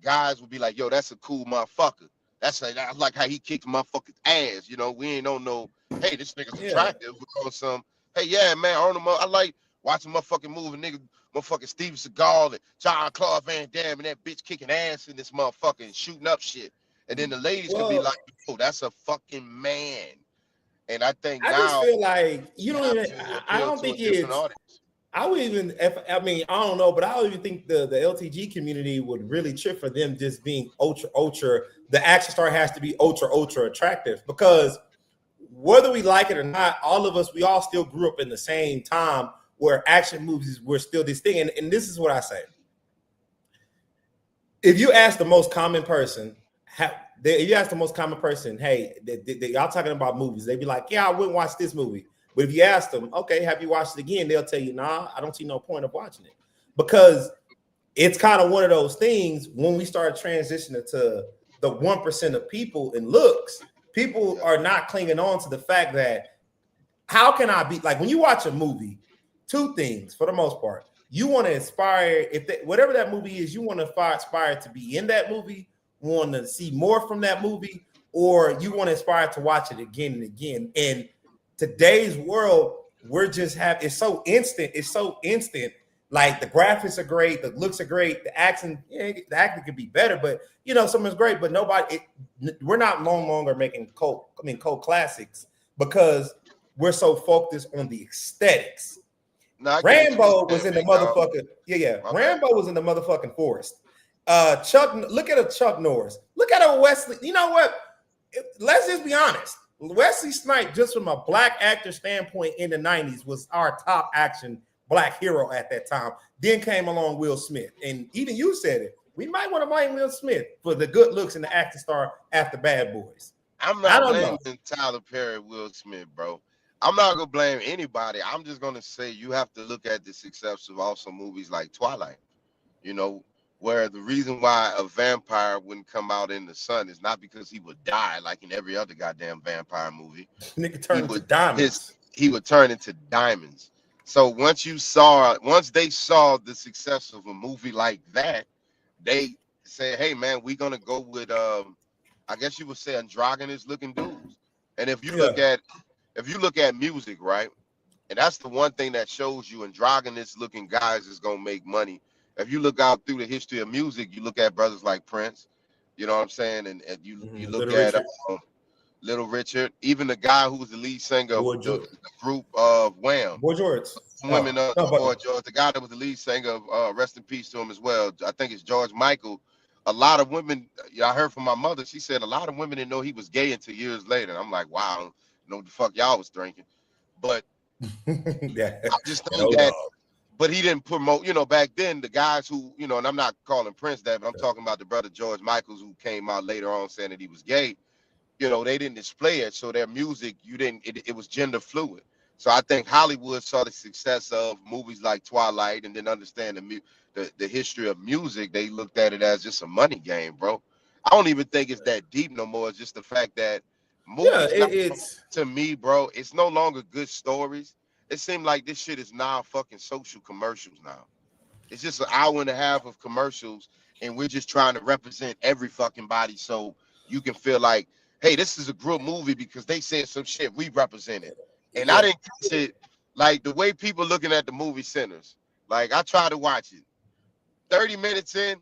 guys would be like, yo, that's a cool motherfucker. I like how he kicked motherfucker's ass. You know, we ain't on no, hey, this nigga's yeah. attractive. We on some, hey, yeah, man, I like watching motherfucking movie, nigga, motherfucking Steven Seagal and John Claude Van Damme and that bitch kicking ass in this motherfucker and shooting up shit. And then the ladies could be Well, like, oh, that's a fucking man. And I think I just now feel like you you don't have even. to I appeal don't to a think different it's. audience. I would even. If I mean, I don't know, but I would even think the LTG community would really trip for them just being ultra. The action star has to be ultra attractive because whether we like it or not, all of us we all still grew up in the same time where action movies were still this thing. And this is what I say: if you ask the most common person, if you ask the most common person, hey, y'all talking about movies, they'd be like, yeah, I wouldn't watch this movie. But if you ask them, okay, have you watched it again? They'll tell you, nah, I don't see no point of watching it because it's kind of one of those things when we start transitioning to the 1% of people in looks, people Yeah. are not clinging on to the fact that how can I be like when you watch a movie, two things for the most part. You want to inspire whatever that movie is, you want to aspire to be in that movie, want to see more from that movie, or you want to aspire to watch it again and again. In today's world, it's so instant. Like the graphics are great, the looks are great, the acting, the acting could be better, but something's great, but we're not no longer making cult classics because we're so focused on the aesthetics. No, I get what you're Rambo was saying, in the big dog. motherfucker. Yeah. My bad. Rambo was in the motherfucking forest. Look at a Chuck Norris. Look at a Wesley. You know what? Let's just be honest. Wesley Snipes, just from a black actor standpoint in the 90s, was our top action black hero at that time. Then came along Will Smith. And even you said it. We might want to blame Will Smith for the good looks and the acting star after Bad Boys. I'm I not don't blaming know. Tyler Perry, Will Smith, bro. I'm not gonna blame anybody. I'm just gonna say you have to look at the success of also movies like Twilight. You know, where the reason why a vampire wouldn't come out in the sun is not because he would die like in every other goddamn vampire movie. Nigga He turn into would diamonds. he would turn into diamonds. So once they saw the success of a movie like that, they say, hey man, we're gonna go with I guess you would say androgynous looking dudes. And Yeah. if you look at music, right? And that's the one thing that shows you androgynous looking guys is gonna make money. If you look out through the history of music, you look at brothers like Prince, you know what I'm saying, and you look Little at Richard, Little Richard, even the guy who was the lead singer of Boy the George, group of Wham. Boy George. Women, No, but Boy George, the guy that was the lead singer of Rest in Peace to him as well. I think it's George Michael. A lot of women, I heard from my mother. She said a lot of women didn't know he was gay until years later. I'm like, wow, I don't know what the fuck y'all was drinking. But yeah, I just think no that, dog. but he didn't promote. Back then the guys who, and I'm not calling Prince that, but I'm talking about the brother George Michaels who came out later on saying that he was gay. They didn't display it, so their music, it was gender fluid. So I think Hollywood saw the success of movies like Twilight and then understand the history of music. They looked at it as just a money game, bro. I don't even think it's that deep no more. It's just the fact that Yeah, movies, not it's to me, bro, it's no longer good stories. It seems like this shit is now fucking social commercials now. It's just an hour and a half of commercials, and we're just trying to represent every fucking body so you can feel like, hey, this is a group movie because they said some shit we represented. And I yeah. didn't catch it like the way people looking at the movie centers. Like I tried to watch it. 30 minutes in,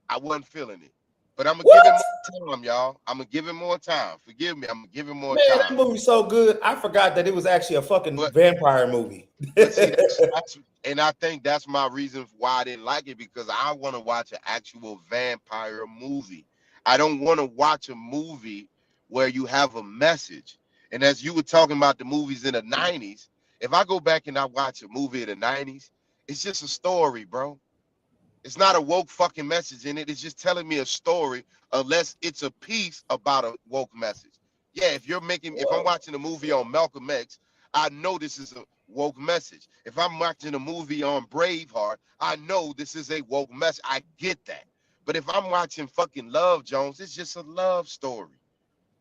I wasn't feeling it. But I'm gonna give him What? more time, y'all. I'm gonna give him more time. Forgive me. I'm gonna give him more Man, that time. movie's so good. I forgot that it was actually a fucking But vampire movie. But see, that's and I think that's my reason why I didn't like it because I want to watch an actual vampire movie. I don't want to watch a movie where you have a message. And as you were talking about the movies in the 90s, if I go back and I watch a movie in the 90s, it's just a story, bro. It's not a woke fucking message in it. It's just telling me a story, unless it's a piece about a woke message. Yeah, if I'm Well, watching a movie on Malcolm X, I know this is a woke message. If I'm watching a movie on Braveheart, I know this is a woke message. I get that. But if I'm watching fucking Love Jones, it's just a love story.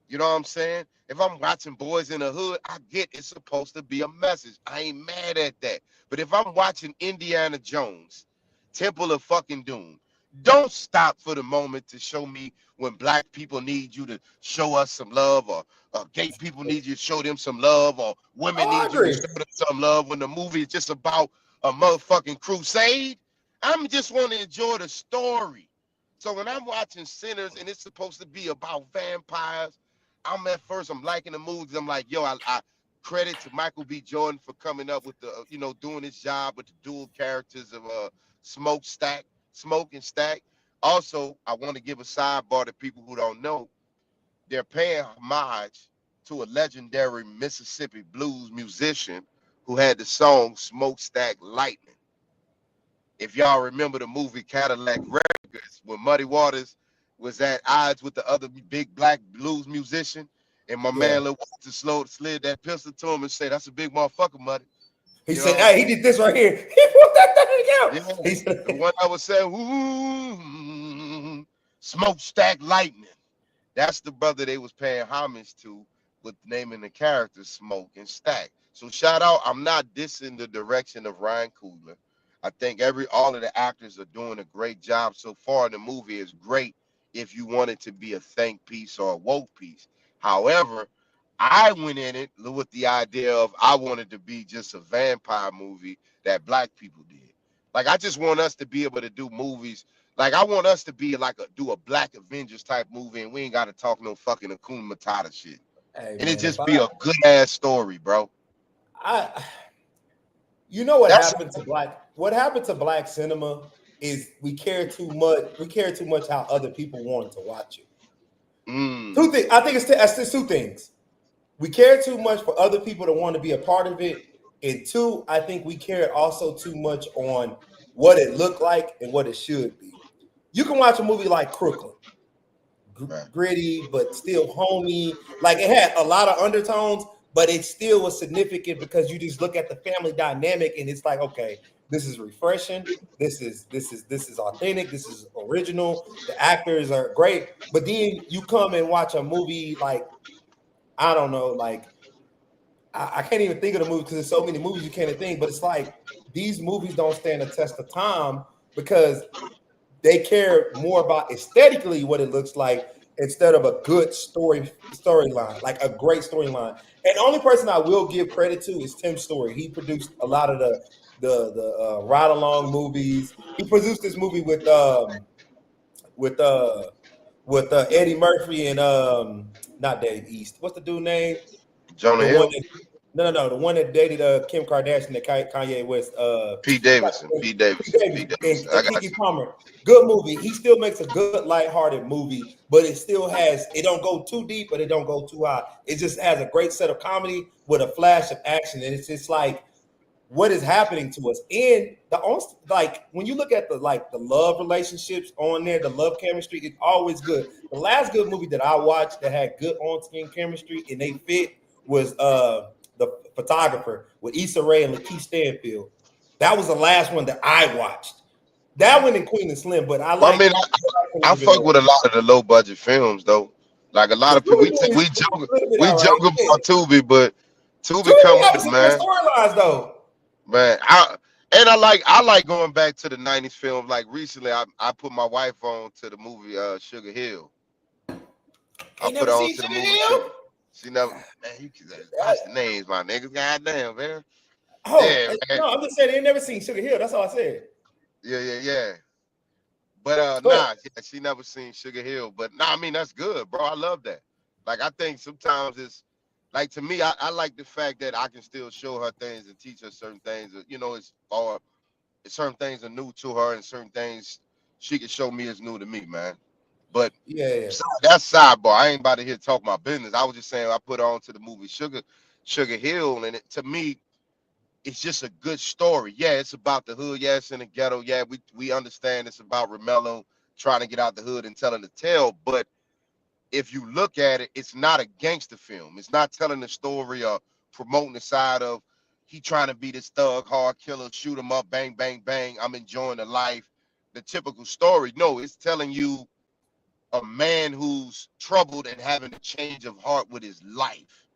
You know what I'm saying? If I'm watching Boys in the Hood, I get it's supposed to be a message. I ain't mad at that. But if I'm watching Indiana Jones, Temple of fucking Doom, don't stop for the moment to show me when black people need you to show us some love, or gay people need you to show them some love, or women I need you to agree. show them some love when the movie is just about a motherfucking crusade. I'm just want to enjoy the story. So when I'm watching Sinners and it's supposed to be about vampires, I'm liking the movies. I'm like, yo, I credit to Michael B. Jordan for coming up with the, doing his job with the dual characters of Smoke and Stack. Also, I want to give a sidebar to people who don't know. They're paying homage to a legendary Mississippi blues musician who had the song Smokestack Lightning. If y'all remember the movie Cadillac Records, when Muddy Waters was at odds with the other big black blues musician, and my Yeah. man Lil Walter slid that pistol to him and said, "That's a big motherfucker, Muddy." He You said, know what I'm hey, he did this right here. He put that thing out. saying? He Yeah. said, The one I was saying, "Ooh, Smokestack Lightning." That's the brother they was paying homage to with naming the characters Smoke and Stack. So shout out. I'm not dissing the direction of Ryan Coogler. I think all of the actors are doing a great job so far. The movie is great if you want it to be a think piece or a woke piece. However, I went in it with the idea of I wanted to be just a vampire movie that black people did. Like I just want us to be able to do movies. Like I want us to be like do a Black Avengers type movie, and we ain't got to talk no fucking Akuna Matata shit, hey and it man, just be a good ass story, bro. I you know That's what happened to black cinema is we care too much how other people want to watch it. mm, Two things. I think it's just two things. We care too much for other people to want to be a part of it. And two, I think we care also too much on what it looked like and what it should be. You can watch a movie like Crooklyn, Right. gritty but still homey. Like it had a lot of undertones, but it still was significant because you just look at the family dynamic and it's like, okay, this is refreshing. This is authentic. This is original. The actors are great. But then you come and watch a movie like, I don't know, like I can't even think of the movie because there's so many movies you can't think. But it's like these movies don't stand the test of time because they care more about aesthetically what it looks like instead of a good storyline, like a great storyline. And the only person I will give credit to is Tim Story. He produced a lot of the ride along movies. He produced this movie with uh Eddie Murphy and not Dave East. What's the dude name? Jonah The one Hill, that no, the one that dated Kim Kardashian, that Kanye West. Pete Davidson, Pete Pete Davidson, Davidson Pete Davidson. I and got Keke you. Palmer. Good movie. He still makes a good lighthearted movie, but it still has. It don't go too deep, but it don't go too high. It just has a great set of comedy with a flash of action, and it's just like what is happening to us. And like when you look at the love relationships on there, the love chemistry, it's always good. The last good movie that I watched that had good on-screen chemistry and they fit was the photographer with Issa Rae and Lakeith Stanfield. That was the last one that I watched. That one and Queen and Slim, but I Well, I like mean, I fuck with a lot of the low budget films though. Like a lot the of people, Tubi movies a little bit we all right. joke Yeah. about Tubi, but Tubi Tubi come have up, some good man. storylines though. Man, I like going back to the '90s films. Like recently, I put my wife on to the movie Sugar Hill. I Ain't put never her on seen to the Sugar movie Hill. Sugar. She never, man, you can watch the names, my niggas. Goddamn, man. Oh, Yeah, man. no, I'm just saying they ain't never seen Sugar Hill. That's all I said. Yeah. But Go ahead. yeah, she never seen Sugar Hill. But nah, I mean that's good, bro. I love that. Like I think sometimes it's like to me, I like the fact that I can still show her things and teach her certain things. You know, it's or certain things are new to her and certain things she can show me is new to me, man. But Yeah. that's sidebar. I ain't about to here talk my business. I was just saying I put on to the movie Sugar Hill, and to me, it's just a good story. Yeah, it's about the hood. Yeah, it's in the ghetto. Yeah, we understand it's about Romello trying to get out the hood and telling the tale. But if you look at it, it's not a gangster film. It's not telling the story or promoting the side of he trying to be this thug, hard killer, shoot him up, bang, bang, bang. I'm enjoying the life, the typical story. No, it's telling you a man who's troubled and having a change of heart with his life.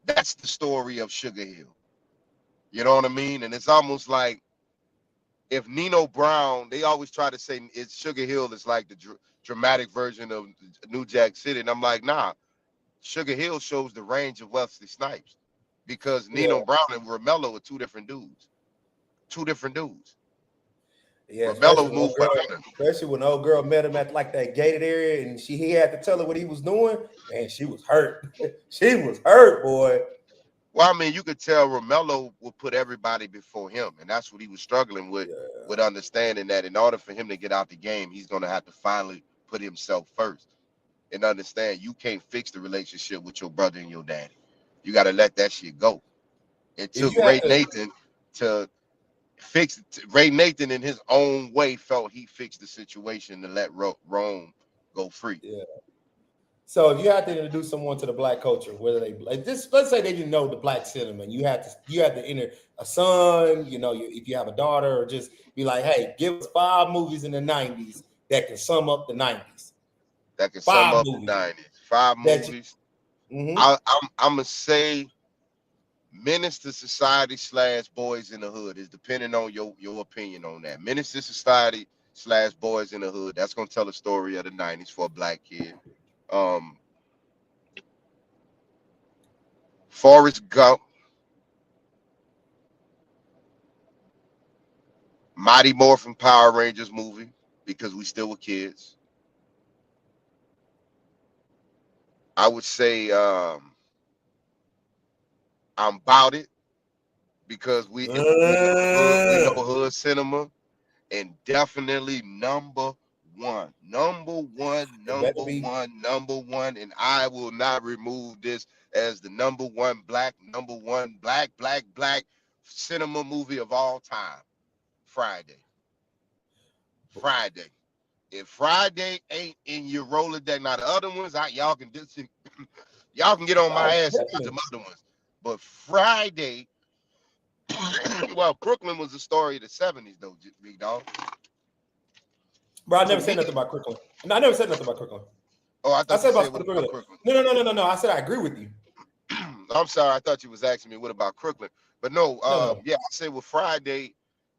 That's the story of Sugar Hill. You know what I mean? And it's almost like if Nino Brown, they always try to say it's Sugar Hill is like the dramatic version of New Jack City. And I'm like, nah, Sugar Hill shows the range of Wesley Snipes because Yeah. Nino Brown and Romello are two different dudes. Two different dudes. Yeah, Romello moved behind him. especially when the old girl met him at like that gated area and he had to tell her what he was doing. Man, she was hurt. She was hurt, boy. Well, I mean, you could tell Romello would put everybody before him, and that's what he was struggling with understanding that in order for him to get out the game, he's going to have to finally put himself first and understand you can't fix the relationship with your brother and your daddy. You got to let that shit go. It If took you have Ray to, Nathan to fix it. Ray Nathan, in his own way, felt he fixed the situation to let Rome go free. yeah. So if you had to introduce someone to the black culture, whether they like this, let's say they didn't know the black cinema, you had to enter a son, if you have a daughter, or just be like, hey, give us 5 movies in the '90s that can sum up the '90s. That can sum Five up the movies '90s. Five that you. movies. Mm-hmm. I'm gonna say Menace to Society / Boys in the Hood is depending on your opinion on that. Menace to Society / Boys in the Hood. That's gonna tell a story of the '90s for a black kid. Um, Forrest Gump, Mighty Morphin Power Rangers movie because we still were kids. I would say I'm About It because we know hood cinema, and definitely It better be. number one, and I will not remove this as the number one black cinema movie of all time. Friday. Friday. If Friday ain't in your Rolodex, now the other ones, y'all can y'all can get on my ass about the other ones. But Friday, well, Crooklyn was the story of the 70s, though, big dog. Bro, I never said nothing about Crooklyn. No, I never said nothing about Crooklyn. Oh, I thought you said what about Crooklyn. No. I said I agree with you. I'm sorry. I thought you was asking me what about Crooklyn. But no. Yeah, I said with Friday,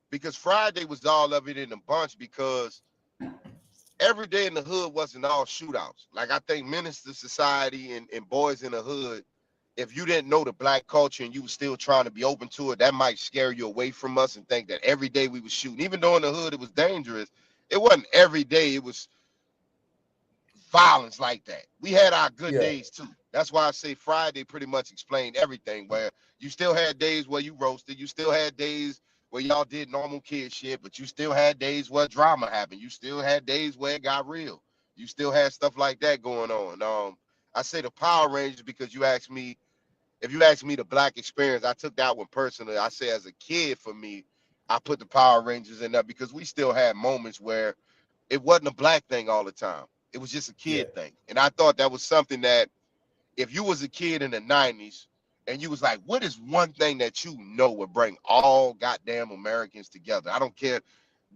because Friday was all of it in a bunch, because every day in the hood wasn't all shootouts. Like, I think Minister Society and Boys in the Hood, if you didn't know the black culture and you were still trying to be open to it, that might scare you away from us and think that every day we was shooting. Even though in the hood it was dangerous, it wasn't every day it was violence like that. We had our good days too. That's why I say Friday pretty much explained everything, where you still had days where you roasted, you still had days where y'all did normal kid shit, but you still had days where drama happened. You still had days where it got real. You still had stuff like that going on. I say the Power Rangers because you asked me, if you ask me the black experience, I took that one personally. I say as a kid, for me, I put the Power Rangers in there because we still had moments where it wasn't a black thing all the time. It was just a kid thing. And I thought that was something that if you was a kid in the 90s and you was like, what is one thing that you know would bring all goddamn Americans together? I don't care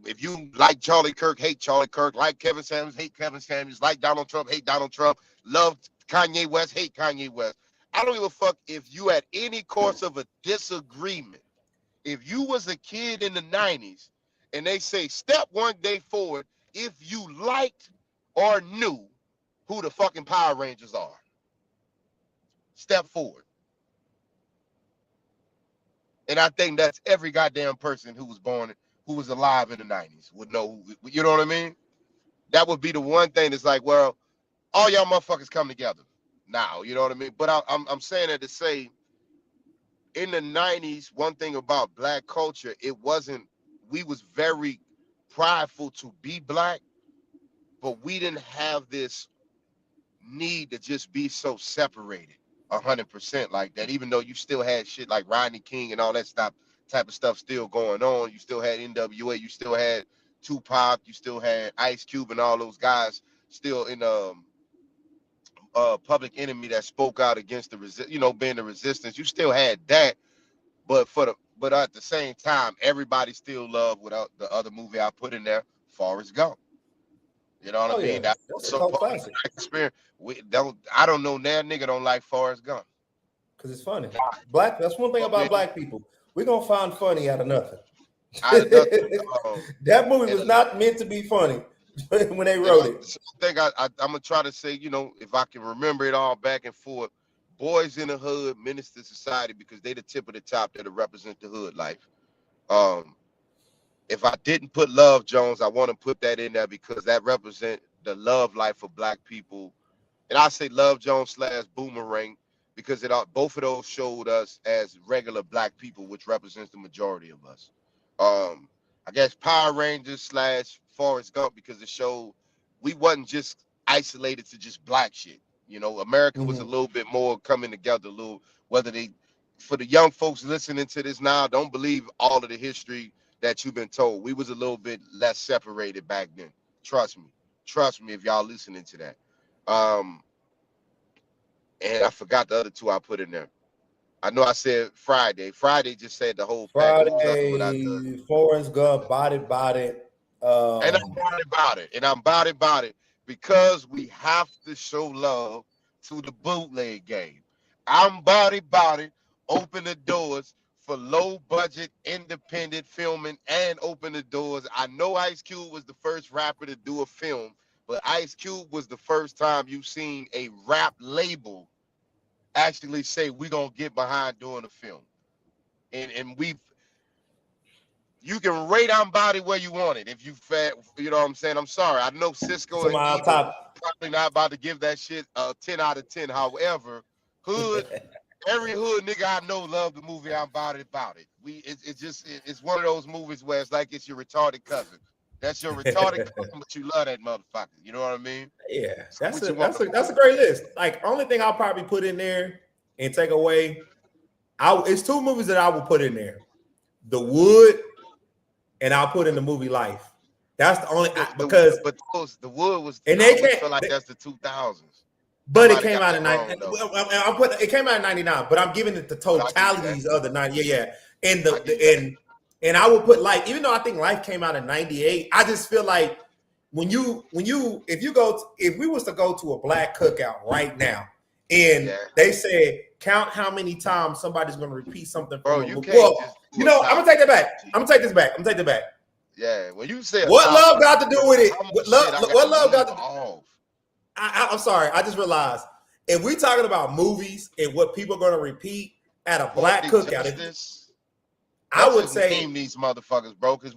if you like Charlie Kirk, hate Charlie Kirk, like Kevin Samuels, hate Kevin Samuels, like Donald Trump, hate Donald Trump, love Kanye West, hate Kanye West. I don't give a fuck if you had any course of a disagreement. If you was a kid in the 90s and they say step one day forward if you liked or knew who the fucking Power Rangers are. Step forward. And I think that's every goddamn person who was born, who was alive in the 90s would know, you know what I mean? That would be the one thing that's like, well, all y'all motherfuckers come together now, you know what I mean? But I'm saying that to say, in the 90s, one thing about black culture, we was very prideful to be black, but we didn't have this need to just be so separated 100% like that, even though you still had shit like Rodney King and all that stuff, type of stuff still going on. You still had NWA, you still had Tupac, you still had Ice Cube and all those guys still in Public Enemy that spoke out against being the resistance. You still had that, but at the same time, everybody still loved without the other movie I put in there, Forrest Gump. You know what I mean? That's so a cult classic. Experience. I don't know that nigga don't like Forrest Gump. Because it's funny. That's one thing about black people. We're gonna find funny out of nothing. That movie was not meant to be funny when they wrote it. So I think I'm gonna try to say, if I can remember it all back and forth, Boys in the Hood, Minister Society, because they the tip of the top that represent the hood life. If I didn't put Love Jones, I want to put that in there because that represent the love life of black people. And I say Love Jones / Boomerang because both of those showed us as regular black people, which represents the majority of us. I guess Power Rangers / Forrest Gump because it showed we wasn't just isolated to just black shit. America was a little bit more coming together. For the young folks listening to this now, don't believe all of the history that you've been told. We was a little bit less separated back then. Trust me if y'all listening to that. And I forgot the other two I put in there. I know I said Friday. Friday just said the whole pack. Friday, Forrest Gump, Body. And I'm body about it because we have to show love to the bootleg game. I'm body, open the doors for low budget independent filming and open the doors. I know Ice Cube was the first rapper to do a film, but Ice Cube was the first time you seen a rap label actually say we're gonna get behind doing a film. And you can rate on body where you want it. If you fat, you know what I'm saying? I'm sorry. I know Cisco and Evil probably not about to give that shit a 10 out of 10. However, every hood nigga I know love the movie I'm About It. It's one of those movies where it's like it's your retarded cousin. That's your retarded cousin, but you love that motherfucker. You know what I mean? Yeah, that's a great list. Like, only thing I'll probably put in there and take away, it's two movies that I will put in there: The Wood and I'll put in the movie Life. That's the only because the Wood was, and they can't feel like that's the 2000s. But it came out in 90. It came out in 99. But I'm giving it the totalities of the 90. Yeah. And I would put Life, even though I think Life came out in 98. I just feel like if we was to go to a black cookout right now, and they said count how many times somebody's going to repeat something from you can't. I'm gonna take that back. I'm gonna take this back. Yeah, when you say what love got to do with it? What love got to do? I'm sorry. I just realized if we talking about movies and what people are going to repeat at a black cookout, I would say name these motherfuckers, bro, because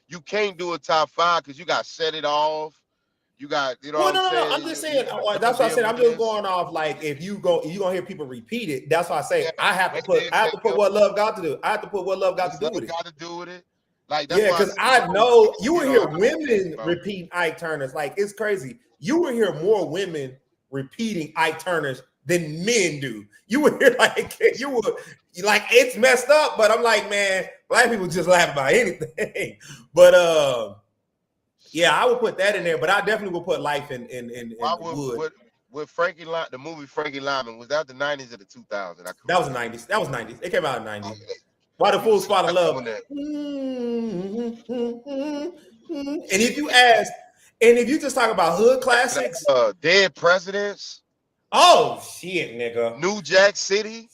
you can't do a top 5 because you got Set It Off. You got, what I'm saying? I'm just saying. That's what I said. I'm just going off like if you gonna hear people repeat it. That's why I say I have to put what love got to do. I have to put what love got to do with it. Got to do with it. Like because I know you will hear women repeat Ike Turners. Like it's crazy. You will hear more women repeating Ike Turners than men do. You would hear it's messed up, but I'm like, man, black people just laugh about anything. But yeah, I would put that in there, but I definitely would put Life in Wood. With Frankie the movie Frankie Lyman, was that the 90s or the 2000s? That was the 90s. That was 90s. It came out in 90s. Why the Fools Fall in Love? And if you just talk about hood classics, Dead Presidents. Oh shit, nigga. New Jack City.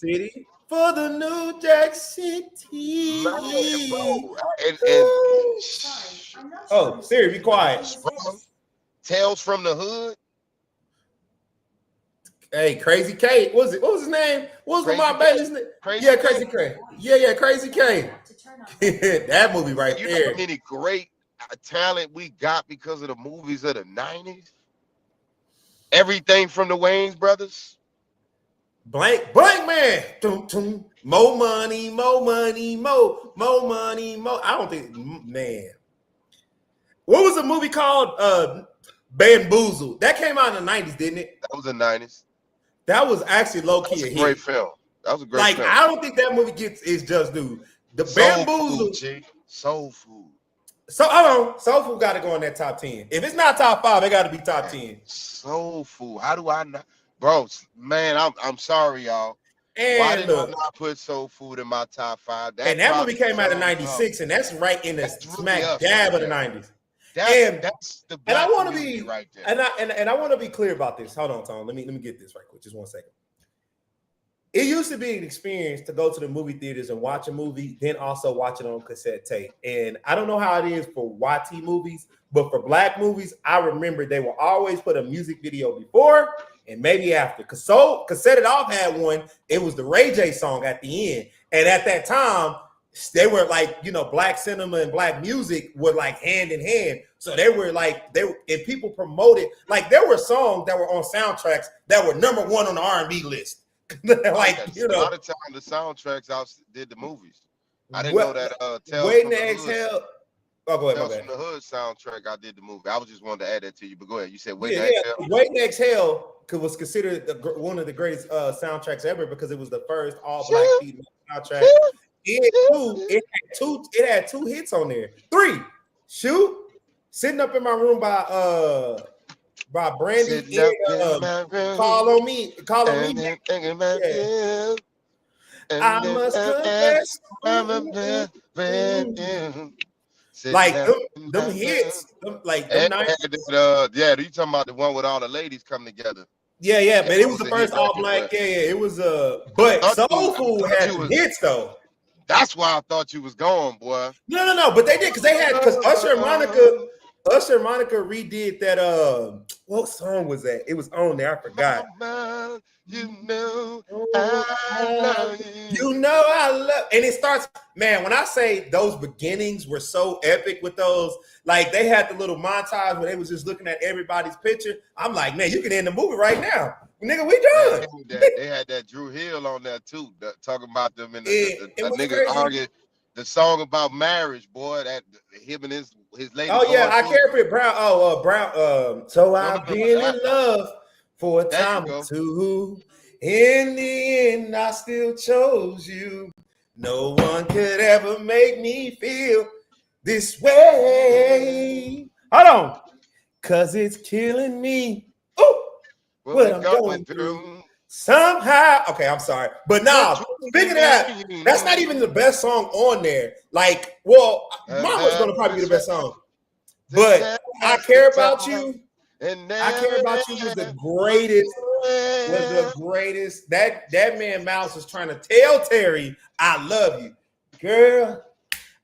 For the New Jack City. Oh, Siri, be quiet. Tales from the Hood. Hey, Crazy K. What was his name? What was my baby's name? Crazy K. Yeah, Crazy K. That movie right there. You know how many great talent we got because of the movies of the 90s? Everything from the Wayans brothers. Blank Man. More money, more money, more money, more. I don't think, man. What was the movie called? Bamboozled. That came out in the 90s, didn't it? That was the 90s. That was actually low-key a great film. That was a great film. I don't think that movie gets its just due. The Bamboozled. Soul Food. Soul Food got to go in that top 10. If it's not top 5, it got to be top 10. Soul Food. How do I not? Bro, man, I'm sorry, y'all. And why did I not put Soul Food in my top 5? That movie came out in 96, and that's right in the smack dab of the 90s. That's the and I want to be right there. And I want to be clear about this. Hold on, Tom. Let me get this right quick. Just 1 second. It used to be an experience to go to the movie theaters and watch a movie, then also watch it on cassette tape. And I don't know how it is for YT movies, but for black movies, I remember they will always put a music video before and maybe after. Cassette It Off had one. It was the Ray J song at the end. And at that time, they were like, black cinema and black music were like hand in hand. So they were like, if people promoted, like there were songs that were on soundtracks that were number 1 on the R&B list. A lot of times the soundtracks did the movies. I didn't know that. Waiting to Exhale. Oh, go ahead. Tales from the Hood soundtrack. I did the movie. I was just wanted to add that to you, but go ahead. You said Waiting to Exhale. Waiting to Exhale was considered one of the greatest soundtracks ever because it was the first all black female soundtrack. It had 2 hits on there. 3. Shoot. Sitting up in my room by Brandy. Call on me. Yeah. I must confess. Like them hits. You talking about the one with all the ladies come together. Yeah, but it was the first all black. Yeah, it was but Soul Food had hits though. That's why I thought you was going, boy. No, but they did because Usher and Monica redid that. What song was that? It was on there. I forgot. I love. And it starts, man. When I say those beginnings were so epic with those, like they had the little montage where they was just looking at everybody's picture. I'm like, man, you can end the movie right now, nigga. We done. They had that Drew Hill on there too, talking about them and the nigga argued. The song about marriage, boy, that him and his lady. Oh yeah, I care for it. Brown. So I've been in love for a time or two. In the end, I still chose you. No one could ever make me feel this way. Hold on. Cause it's killing me. Oh, what I'm going through. Somehow. Okay, I'm sorry. But nah, speaking of that, that's not even the best song on there. Like, well, Mama's gonna probably be the best song. But I Care About You. I Care About You was the greatest. Was the greatest. That man Mouse was trying to tell Terry, I love you. Girl,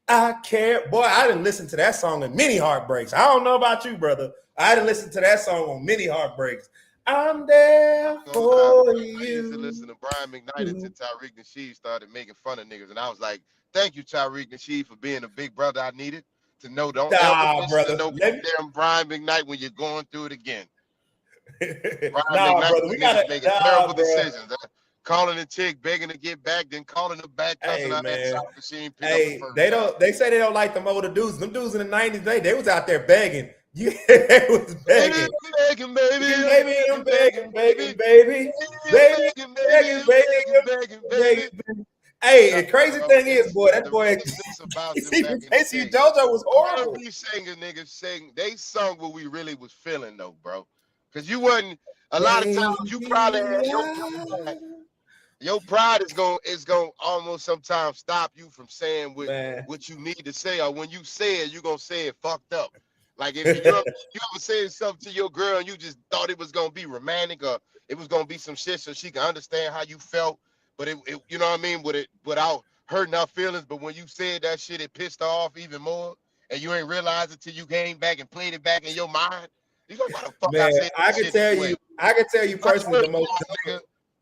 I care. Boy, I didn't listen to that song in many heartbreaks. I don't know about you, brother. I didn't listen to that song on many heartbreaks. I'm there for you. I used to listen to Brian McKnight until Tyreek Nasheed started making fun of niggas. And I was like, thank you, Tyreek Nasheed, for being a big brother I needed to know. Don't ever listen to no damn Brian McKnight when you're going through it again. Brian McKnight, brother, we gotta making terrible decisions. Calling a chick, begging to get back, then calling her back, cussing out that shop machine. They say they don't like them older dudes. Them dudes in the 90s, they was out there begging. They was begging. Begging, baby. Baby, I'm begging, begging, baby. Begging, baby. Hey, the crazy thing is, boy, that boy Casey JoJo was horrible. We singing niggas sing. They sung what we really was feeling though, bro. Because you wasn't a lot of times you probably had your pride is gonna almost sometimes stop you from saying what you need to say, or when you say it, you're gonna say it fucked up. Like if you ever said something to your girl and you just thought it was gonna be romantic or it was gonna be some shit so she can understand how you felt, but it you know what I mean, without hurting her feelings. But when you said that shit, it pissed her off even more, and you ain't realize it till you came back and played it back in your mind. You know what the fuck man, I can tell you personally the most.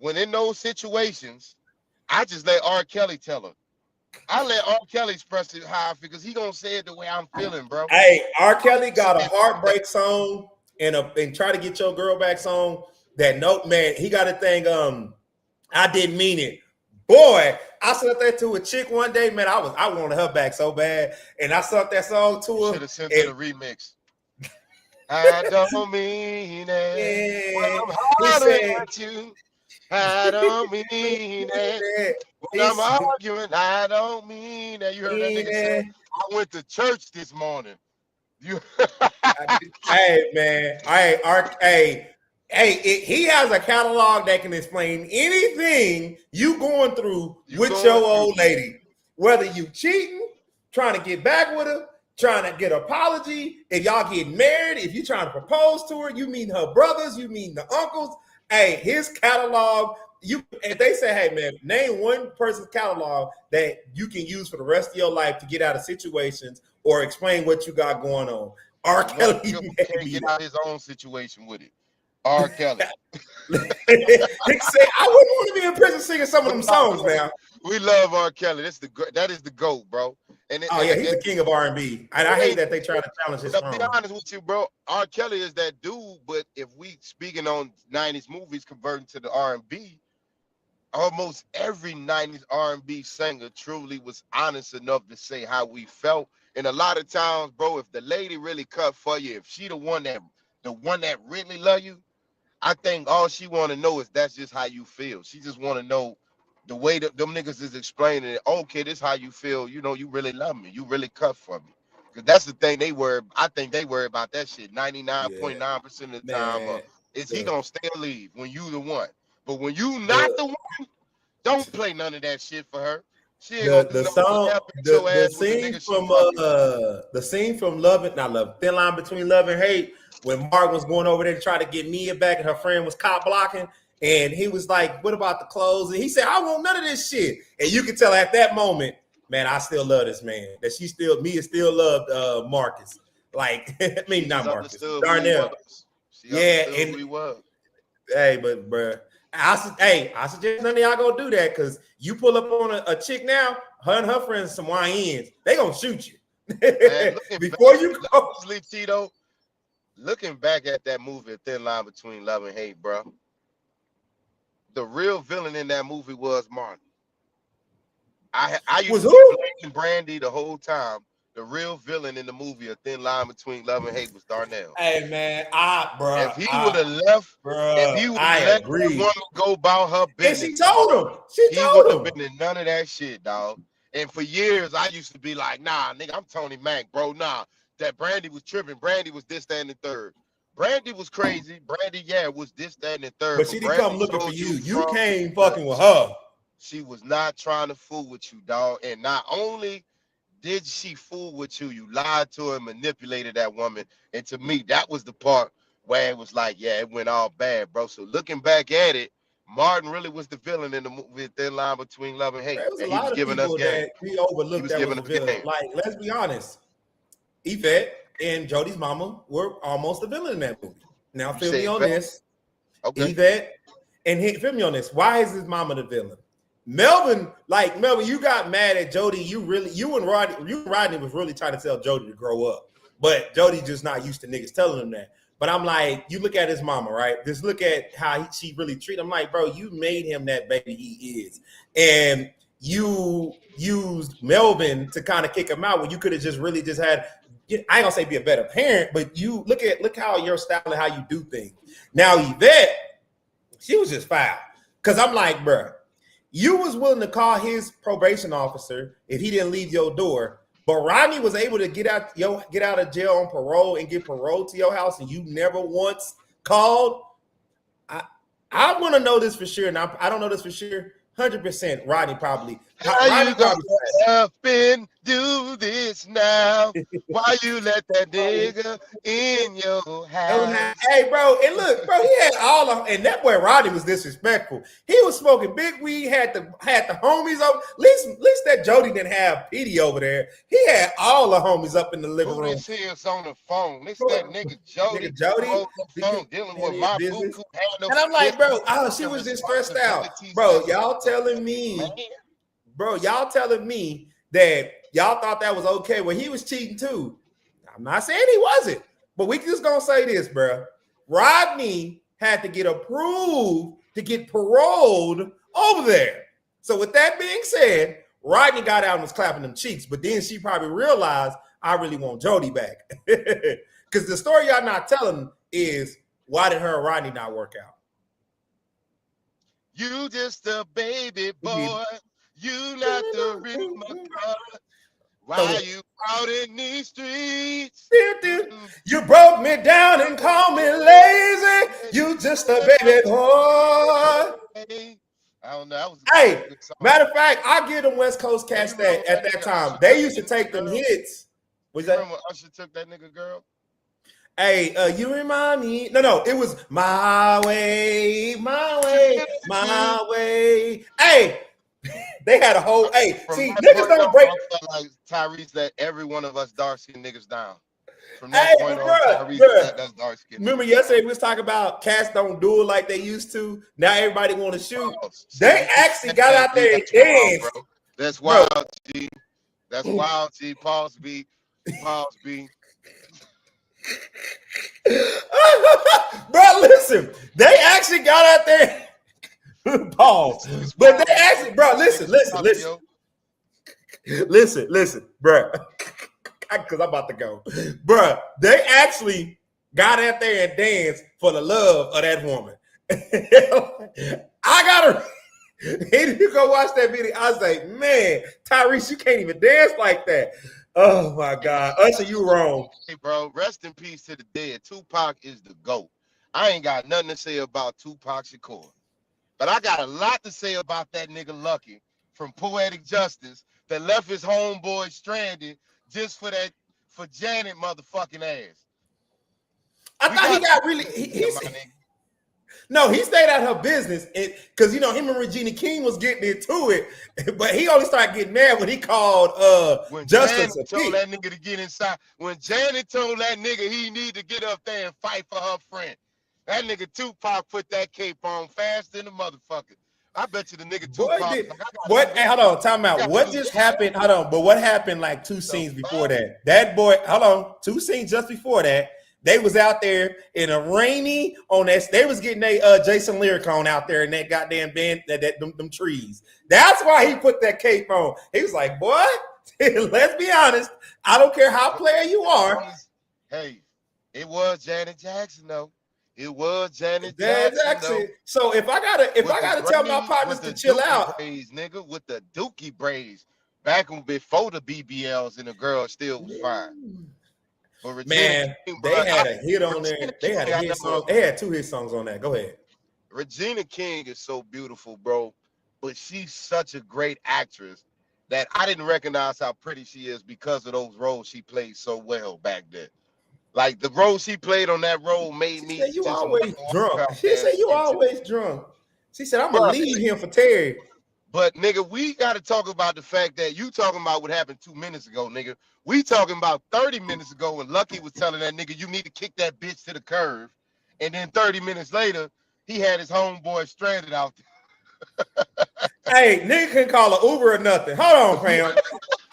When in those situations, I just let R. Kelly tell her. I let R. Kelly express it how I feel because he gonna say it the way I'm feeling, bro. Hey, R. Kelly got a heartbreak song and try to get your girl back song. That note, man, he got a thing. I didn't mean it. Boy, I sent that to a chick one day, man. I wanted her back so bad, and I sent that song to her. Should have sent her the remix. I don't mean it. When I'm hollering at you, I don't mean it. When I'm arguing, I don't mean it. You heard that nigga say, I went to church this morning. Hey, man. He has a catalog that can explain anything you going through with your old lady. Whether you cheating, trying to get back with her, trying to get an apology, if y'all get married, if you trying to propose to her, you mean her brothers, you mean the uncles. Hey, his catalog, if they say, hey man, name one person's catalog that you can use for the rest of your life to get out of situations or explain what you got going on. R. Kelly can't get out of his own situation with it. R. Kelly. He said, I wouldn't want to be in prison singing some of them songs now. We love R. Kelly. That is the GOAT, bro. And he's the king of R&B. And I hate that they try to challenge his throne. To be honest with you, bro, R. Kelly is that dude. But if we speaking on 90s movies converting to the R&B, almost every 90s R&B singer truly was honest enough to say how we felt. And a lot of times, bro, if the lady really cut for you, if she the one that really love you, I think all she want to know is that's just how you feel. She just want to know the way that them niggas is explaining it. Okay, this how you feel. You know, you really love me. You really cut for me. Because that's the thing they worry. I think they worry about that shit 99.9% of the time. Is he going to stay or leave when you the one? But when you not the one, don't play none of that shit for her. She ain't the scene from Thin Line Between Love and Hate, when Mark was going over there to try to get Mia back and her friend was cop blocking, and he was like, what about the clothes? And he said, I want none of this shit. And you can tell at that moment, man, I still love this man. That Mia still loved Marcus. Like, I mean, not Marcus, Darnell. Yeah, and he was. Hey, but bruh, I suggest none of y'all go do that, because you pull up on a chick now, her and her friends, some YNs, they gonna shoot you. Man, before you go. Tito, looking back at that movie, A Thin Line Between Love and Hate, bro, the real villain in that movie was Martin. I used to blame Brandy the whole time. The real villain in the movie, A Thin Line Between Love and Hate, was Darnell. Hey man, if he would have left, if he would have let the woman go about her business, and she told him, he would have been in none of that shit, dog. And for years, I used to be like, nah, nigga, I'm Tony Mack, bro. Nah, that Brandy was tripping. Brandy was this, that, and the third. Brandy was crazy. Brandy, yeah, was this, that, and the third. But But she didn't come Brandy looking for told you. you You from came the fucking with her. she was not trying to fool with you, dog. And not only did she fool with you, you lied to her and manipulated that woman. And to me, that was the part where it was like, yeah, it went all bad, bro. So looking back at it, Martin really was the villain in the movie, Thin Line Between Love and Hate. There was a And he was lot of giving us people game. that we He overlooked was that was giving the us villain. game. Like, let's be honest. Yvette and Jody's mama were almost the villain in that movie. Now, You feel me said on Yvette? this. Okay. Yvette, and feel me on this. Why is his mama the villain? Melvin, you got mad at Jody. You and Rodney was really trying to tell Jody to grow up. But Jody just not used to niggas telling him that. But I'm like, you look at his mama, right? Just look at how she really treated him. Like, bro, you made him that baby he is. And you used Melvin to kind of kick him out when you could have just really just had, I ain't gonna say be a better parent, but you look how your style and how you do things. Now, Yvette, she was just foul. Because I'm like, bro, you was willing to call his probation officer if he didn't leave your door. But Rodney was able to get out of jail on parole and get parole to your house, and you never once called. I want to know this for sure, and I don't know this for sure. 100%, Rodney probably. How Rodney you gonna probably up and do this now? Why you let that nigga in your house? Hey, bro, and look, bro, he had all of, and that boy Rodney was disrespectful. He was smoking big weed, had the homies over. At least that Jody didn't have Petey over there. He had all the homies up in the living Who room. this is on the phone? This that nigga Jody, on the phone dealing with my business. buku. And I'm like, bro, she was just stressed out. Bro, y'all telling me that y'all thought that was okay when he was cheating too. I'm not saying he wasn't, but we just gonna say this, bro. Rodney had to get approved to get paroled over there. So with that being said, Rodney got out and was clapping them cheeks, but then she probably realized I really want Jody back. Because the story y'all not telling is why did her and Rodney not work out? You just a baby boy. You not the real McCoy. Why you out in these streets? You broke me down and called me lazy. You just a baby boy. I don't know. Hey, matter of fact, I give them West Coast cats that at that time. They used to take them hits. Was that remember Usher took that nigga girl? Hey, you remind me. No, it was my way, my way, my way. Hey, they had a whole. Hey, see, niggas don't break. Like Tyrese let every one of us dark skinned niggas down. From that point on, Tyrese let us dark skinned. Remember yesterday we was talking about cats don't do it like they used to. Now everybody want to shoot. They actually got out there and danced. That's wild, G. That's wild, G. Pause, B. Pause, B. Bro, listen, they actually got out there. Pause. But they actually, bro, listen, bro. Because I'm about to go. Bro, they actually got out there and danced for the love of that woman. I gotta you go watch that video. I was like, man, Tyrese, you can't even dance like that. Oh my God. Usher, you wrong. Hey, bro, rest in peace to the dead. Tupac is the GOAT. I ain't got nothing to say about Tupac Shakur. But I got a lot to say about that nigga Lucky from Poetic Justice that left his homeboy stranded just for Janet motherfucking ass. I thought he got really. No, he stayed out her business because him and Regina King was getting into it, but he only started getting mad when he called when Justice. Janet told that nigga to get inside. When Janet told that nigga he need to get up there and fight for her friend, that nigga Tupac put that cape on fast in the motherfucker. I bet you the nigga Tupac. What? Hey, hold on, time out. What just happened? Hold on, but what happened like 2 scenes before that? That boy, hold on, 2 scenes just before that. They was out there in a rainy on that. They was getting Jason Lyric on out there in that goddamn band, them trees. That's why he put that cape on. He was like, boy, let's be honest. I don't care how player you are. Hey, it was Janet Jackson though. It was Janet Jackson. So if I gotta tell my partners to chill out, braids, nigga, with the dookie braids. back before the BBLs and the girl still was fine. But Regina Man, King, they bro, had a hit on there. Regina They King, had a I hit never. song. They had 2 hit songs on that. Go ahead. Regina King is so beautiful, bro. But she's such a great actress that I didn't recognize how pretty she is because of those roles she played so well back then. Like the role she played on that role made She me said, "You just want always to walk drunk." out She there said, "You and always drunk." She said, "I'm gonna bro. leave him for Terry." But nigga, we got to talk about the fact that you talking about what happened 2 minutes ago, nigga. We talking about 30 minutes ago when Lucky was telling that nigga you need to kick that bitch to the curb, and then 30 minutes later he had his homeboy stranded out Hey, nigga couldn't call an Uber or nothing. Hold on, there. fam.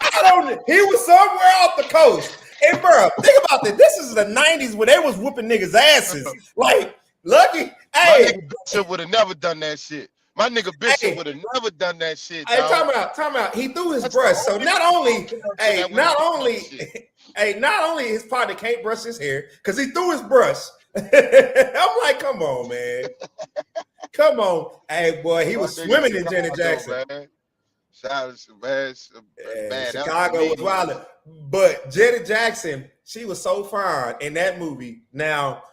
I don't. He was somewhere off the coast. And bro, think about this. This is the '90s when they was whooping niggas' asses. Like Lucky. My Hey, nigga Bishop would have never done that shit. My nigga Bishop hey, would have never done that shit, hey. dog. Time out. He threw his That's the brush. So only not only, character hey, that would have done that shit. not only his partner can't brush his hair because he threw his brush. I'm like, come on, man. Come on. Hey, boy, he My was nigga swimming in Janet Chicago, Jackson. man. Shout out to man, man. That Chicago to me, was wild. But Janet Jackson, she was so fine in that movie. Now,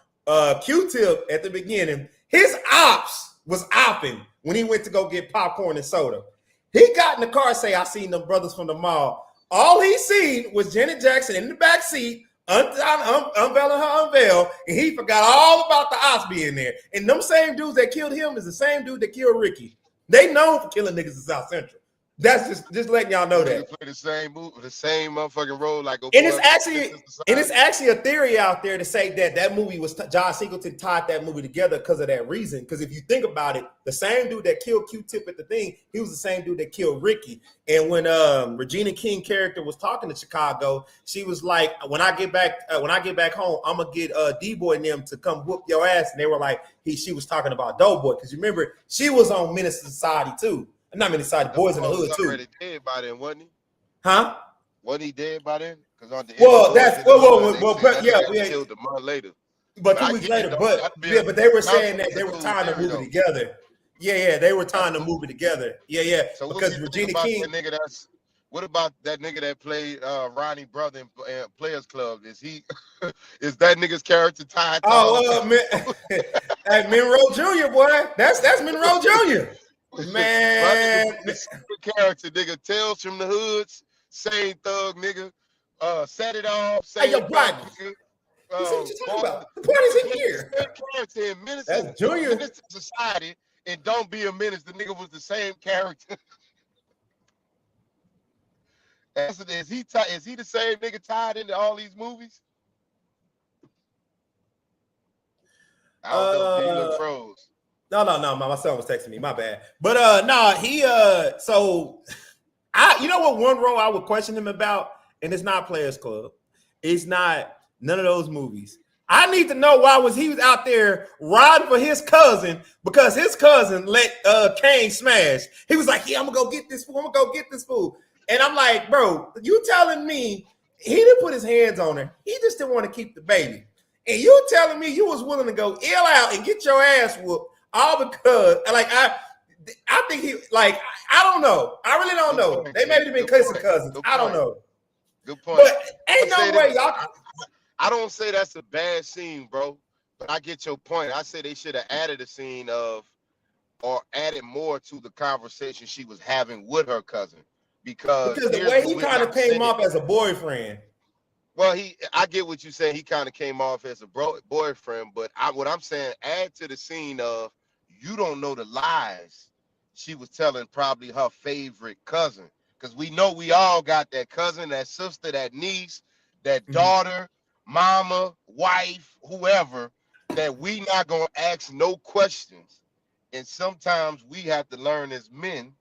Q-Tip at the beginning, his ops was opping when he went to go get popcorn and soda. He got in the car and say, I seen them brothers from the mall. All he seen was Janet Jackson in the back seat, unveiling her unveil, and he forgot all about the ops being there. And them same dudes that killed him is the same dude that killed Ricky. They known for killing niggas in South Central. That's just letting y'all know that. play the same movie, the same motherfucking role. Like, And it's actually a theory out there to say that movie was John Singleton tied that movie together because of that reason. Because if you think about it, the same dude that killed Q-Tip at the thing, he was the same dude that killed Ricky. And when Regina King character was talking to Chicago, she was like, "When I get back home, I'm gonna get D-Boy and them to come whoop your ass." And they were like, she was talking about Doughboy because you remember she was on Menace to Society too. Not Menace to Society, Boys in the Hood too. Already dead by then, wasn't he? Huh? Wasn't he dead by then? Because on the killed a month later. But 2 weeks later, but they were saying that they were tying the movie together. Yeah, they were tying the movie together. Yeah. So because Regina King. What about that nigga that played Ronnie Brother in Players Club? Is is that nigga's character tied to Hey, Monroe Jr., boy. That's Monroe Jr. Man. Character, nigga. Tales from the Hoods, same thug, nigga. Set it off, hey, yo, Brian. nigga. You see what you're talking about? The party's in here. Character in Menace to Society, and Don't Be a Menace. The nigga was the same character. Is he the same nigga tied into all these movies? I don't know. He look froze. No. My son was texting me. My bad. But he so you know what one role I would question him about, and it's not Players Club. It's not none of those movies. I need to know why he was out there riding for his cousin because his cousin let Kane smash. He was like, "Yeah, I'm gonna go get this fool. And I'm like, bro, you telling me he didn't put his hands on her. He just didn't want to keep the baby. And you telling me you was willing to go ill out and get your ass whooped all because, like, I think he, like, I don't know. I really don't know. They may have been kissing cousins. I don't know. Good point. But ain't no way y'all. I don't say that's a bad scene, bro. But I get your point. I say they should have added a scene or added more to the conversation she was having with her cousin. Because the way he kind of came off as a boyfriend. Well, I get what you say. He kind of came off as a boyfriend, but what I'm saying, add to the scene of you don't know the lies she was telling probably her favorite cousin. Because we know we all got that cousin, that sister, that niece, that daughter, mama, wife, whoever, that we not going to ask no questions. And sometimes we have to learn as men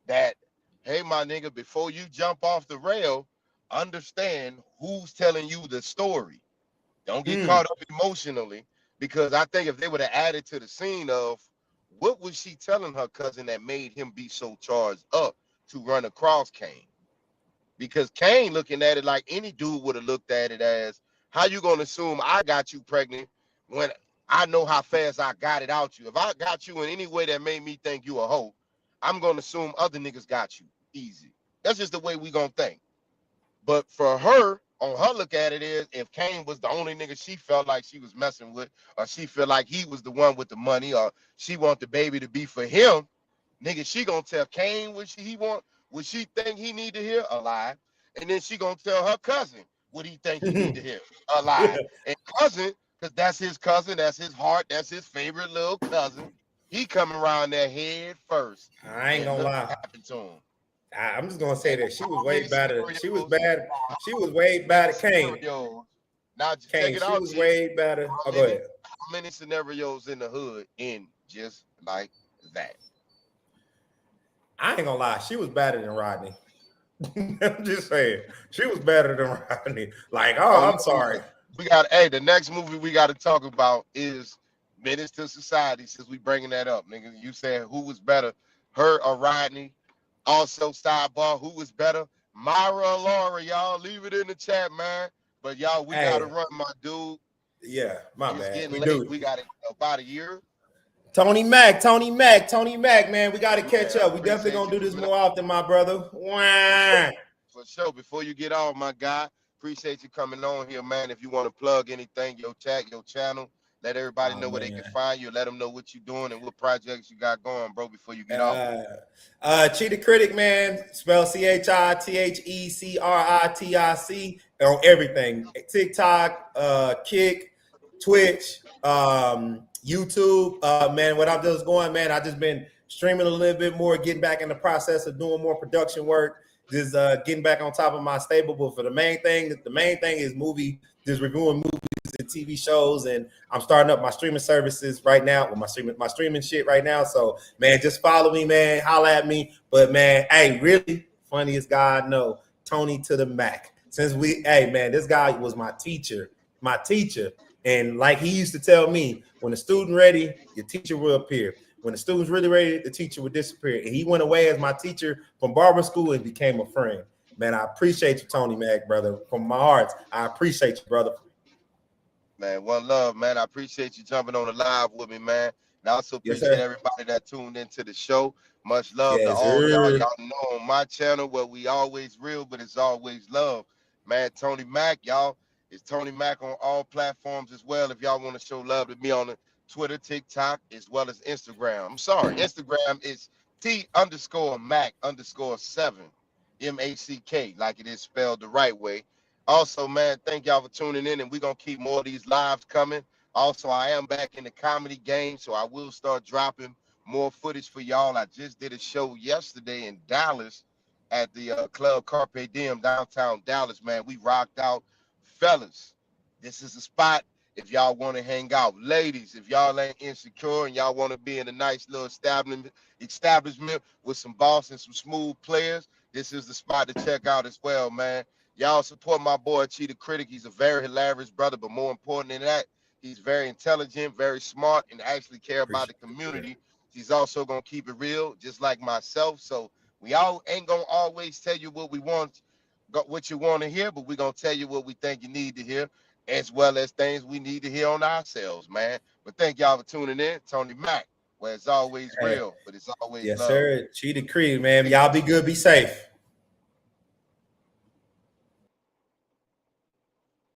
that, hey, my nigga, before you jump off the rail, understand who's telling you the story. Don't get caught up emotionally, because I think if they would have added to the scene of what was she telling her cousin that made him be so charged up to run across Kane? Because Kane looking at it like any dude would have looked at it as, how you going to assume I got you pregnant when I know how fast I got it out you? If I got you in any way that made me think you a hoe, I'm going to assume other niggas got you easy. That's just the way we gonna think. But for her, on her look at it is, if Kane was the only nigga she felt like she was messing with, or she felt like he was the one with the money, or she want the baby to be for him, nigga, she gonna tell Kane what she think he need to hear, a lie. And then she gonna tell her cousin what he think he need to hear, a lie. And cousin, because that's his cousin, that's his heart, that's his favorite little cousin. He coming around their head first. I ain't And gonna look lie. what happened to him. I'm just gonna say And that she was how way many better. She was scenarios? bad. She was way How many better. Kane. scenarios? Now check Kane. it She out, was T. way better. Oh, go ahead. How many scenarios in the hood end just like that? I ain't gonna lie. She was better than Rodney. I'm just saying. She was better than Rodney. Like, oh, I'm sorry. The next movie we got to talk about is Menace to Society, since we bringing that up, nigga. You said who was better, her or Rodney? Also, sidebar, who was better, Myra or Laura? Y'all leave it in the chat, man. But y'all, we got to run, my dude. Yeah, my It's bad. getting We late. do. We got about a year. Tony Mack, man. We got to catch up. We definitely gonna do this more often, my brother. Wah. For sure. Before you get off, my guy, appreciate you coming on here, man. If you want to plug anything, your chat, your channel, let everybody know where they can find you. Let them know what you're doing and what projects you got going, bro, before you get off. Chi The Critic, man. Spell CHITHECRITIC on everything. TikTok, Kick, Twitch, YouTube. Man, what I'm just going, man, I just been streaming a little bit more, getting back in the process of doing more production work, just getting back on top of my stable. But for the main thing is just reviewing movies and TV shows, and I'm starting up my streaming services right now with my streaming shit right now. So man, just follow me, man. Holla at me. But man, hey, really funniest guy I know, Tony to the Mack. This guy was my teacher. And like he used to tell me, when the student ready, your teacher will appear. When the student's really ready, the teacher would disappear. And he went away as my teacher from barber school and became a friend. Man, I appreciate you, Tony Mack, brother. From my heart, I appreciate you, brother. Man, one love, man. I appreciate you jumping on the live with me, man. And I also appreciate everybody that tuned into the show. Much love to all of y'all. Y'all know on my channel where we always real, but it's always love. Man, Tony Mack, y'all. It's Tony Mack on all platforms as well. If y'all want to show love to me on the Twitter, TikTok, as well as Instagram. I'm sorry, Instagram is T_Mack_7, MACK, like it is spelled the right way. Also, man, thank y'all for tuning in, and we're going to keep more of these lives coming. Also, I am back in the comedy game, so I will start dropping more footage for y'all. I just did a show yesterday in Dallas at the Club Carpe Diem, downtown Dallas, man. We rocked out. Fellas, this is a spot if y'all want to hang out. Ladies, if y'all ain't insecure and y'all want to be in a nice little establishment with some boss and some smooth players, this is the spot to check out as well, man. Y'all support my boy Chi The Critic. He's a very hilarious brother, but more important than that, he's very intelligent, very smart, and actually care about the community. He's also gonna keep it real, just like myself. So we all ain't gonna always tell you what we want, what you want to hear, but we're gonna tell you what we think you need to hear, as well as things we need to hear on ourselves, man. But thank y'all for tuning in. Tony Mack, where it's always real, but it's always love. Yes, sir. Chi The Critic, man. Y'all be good, be safe.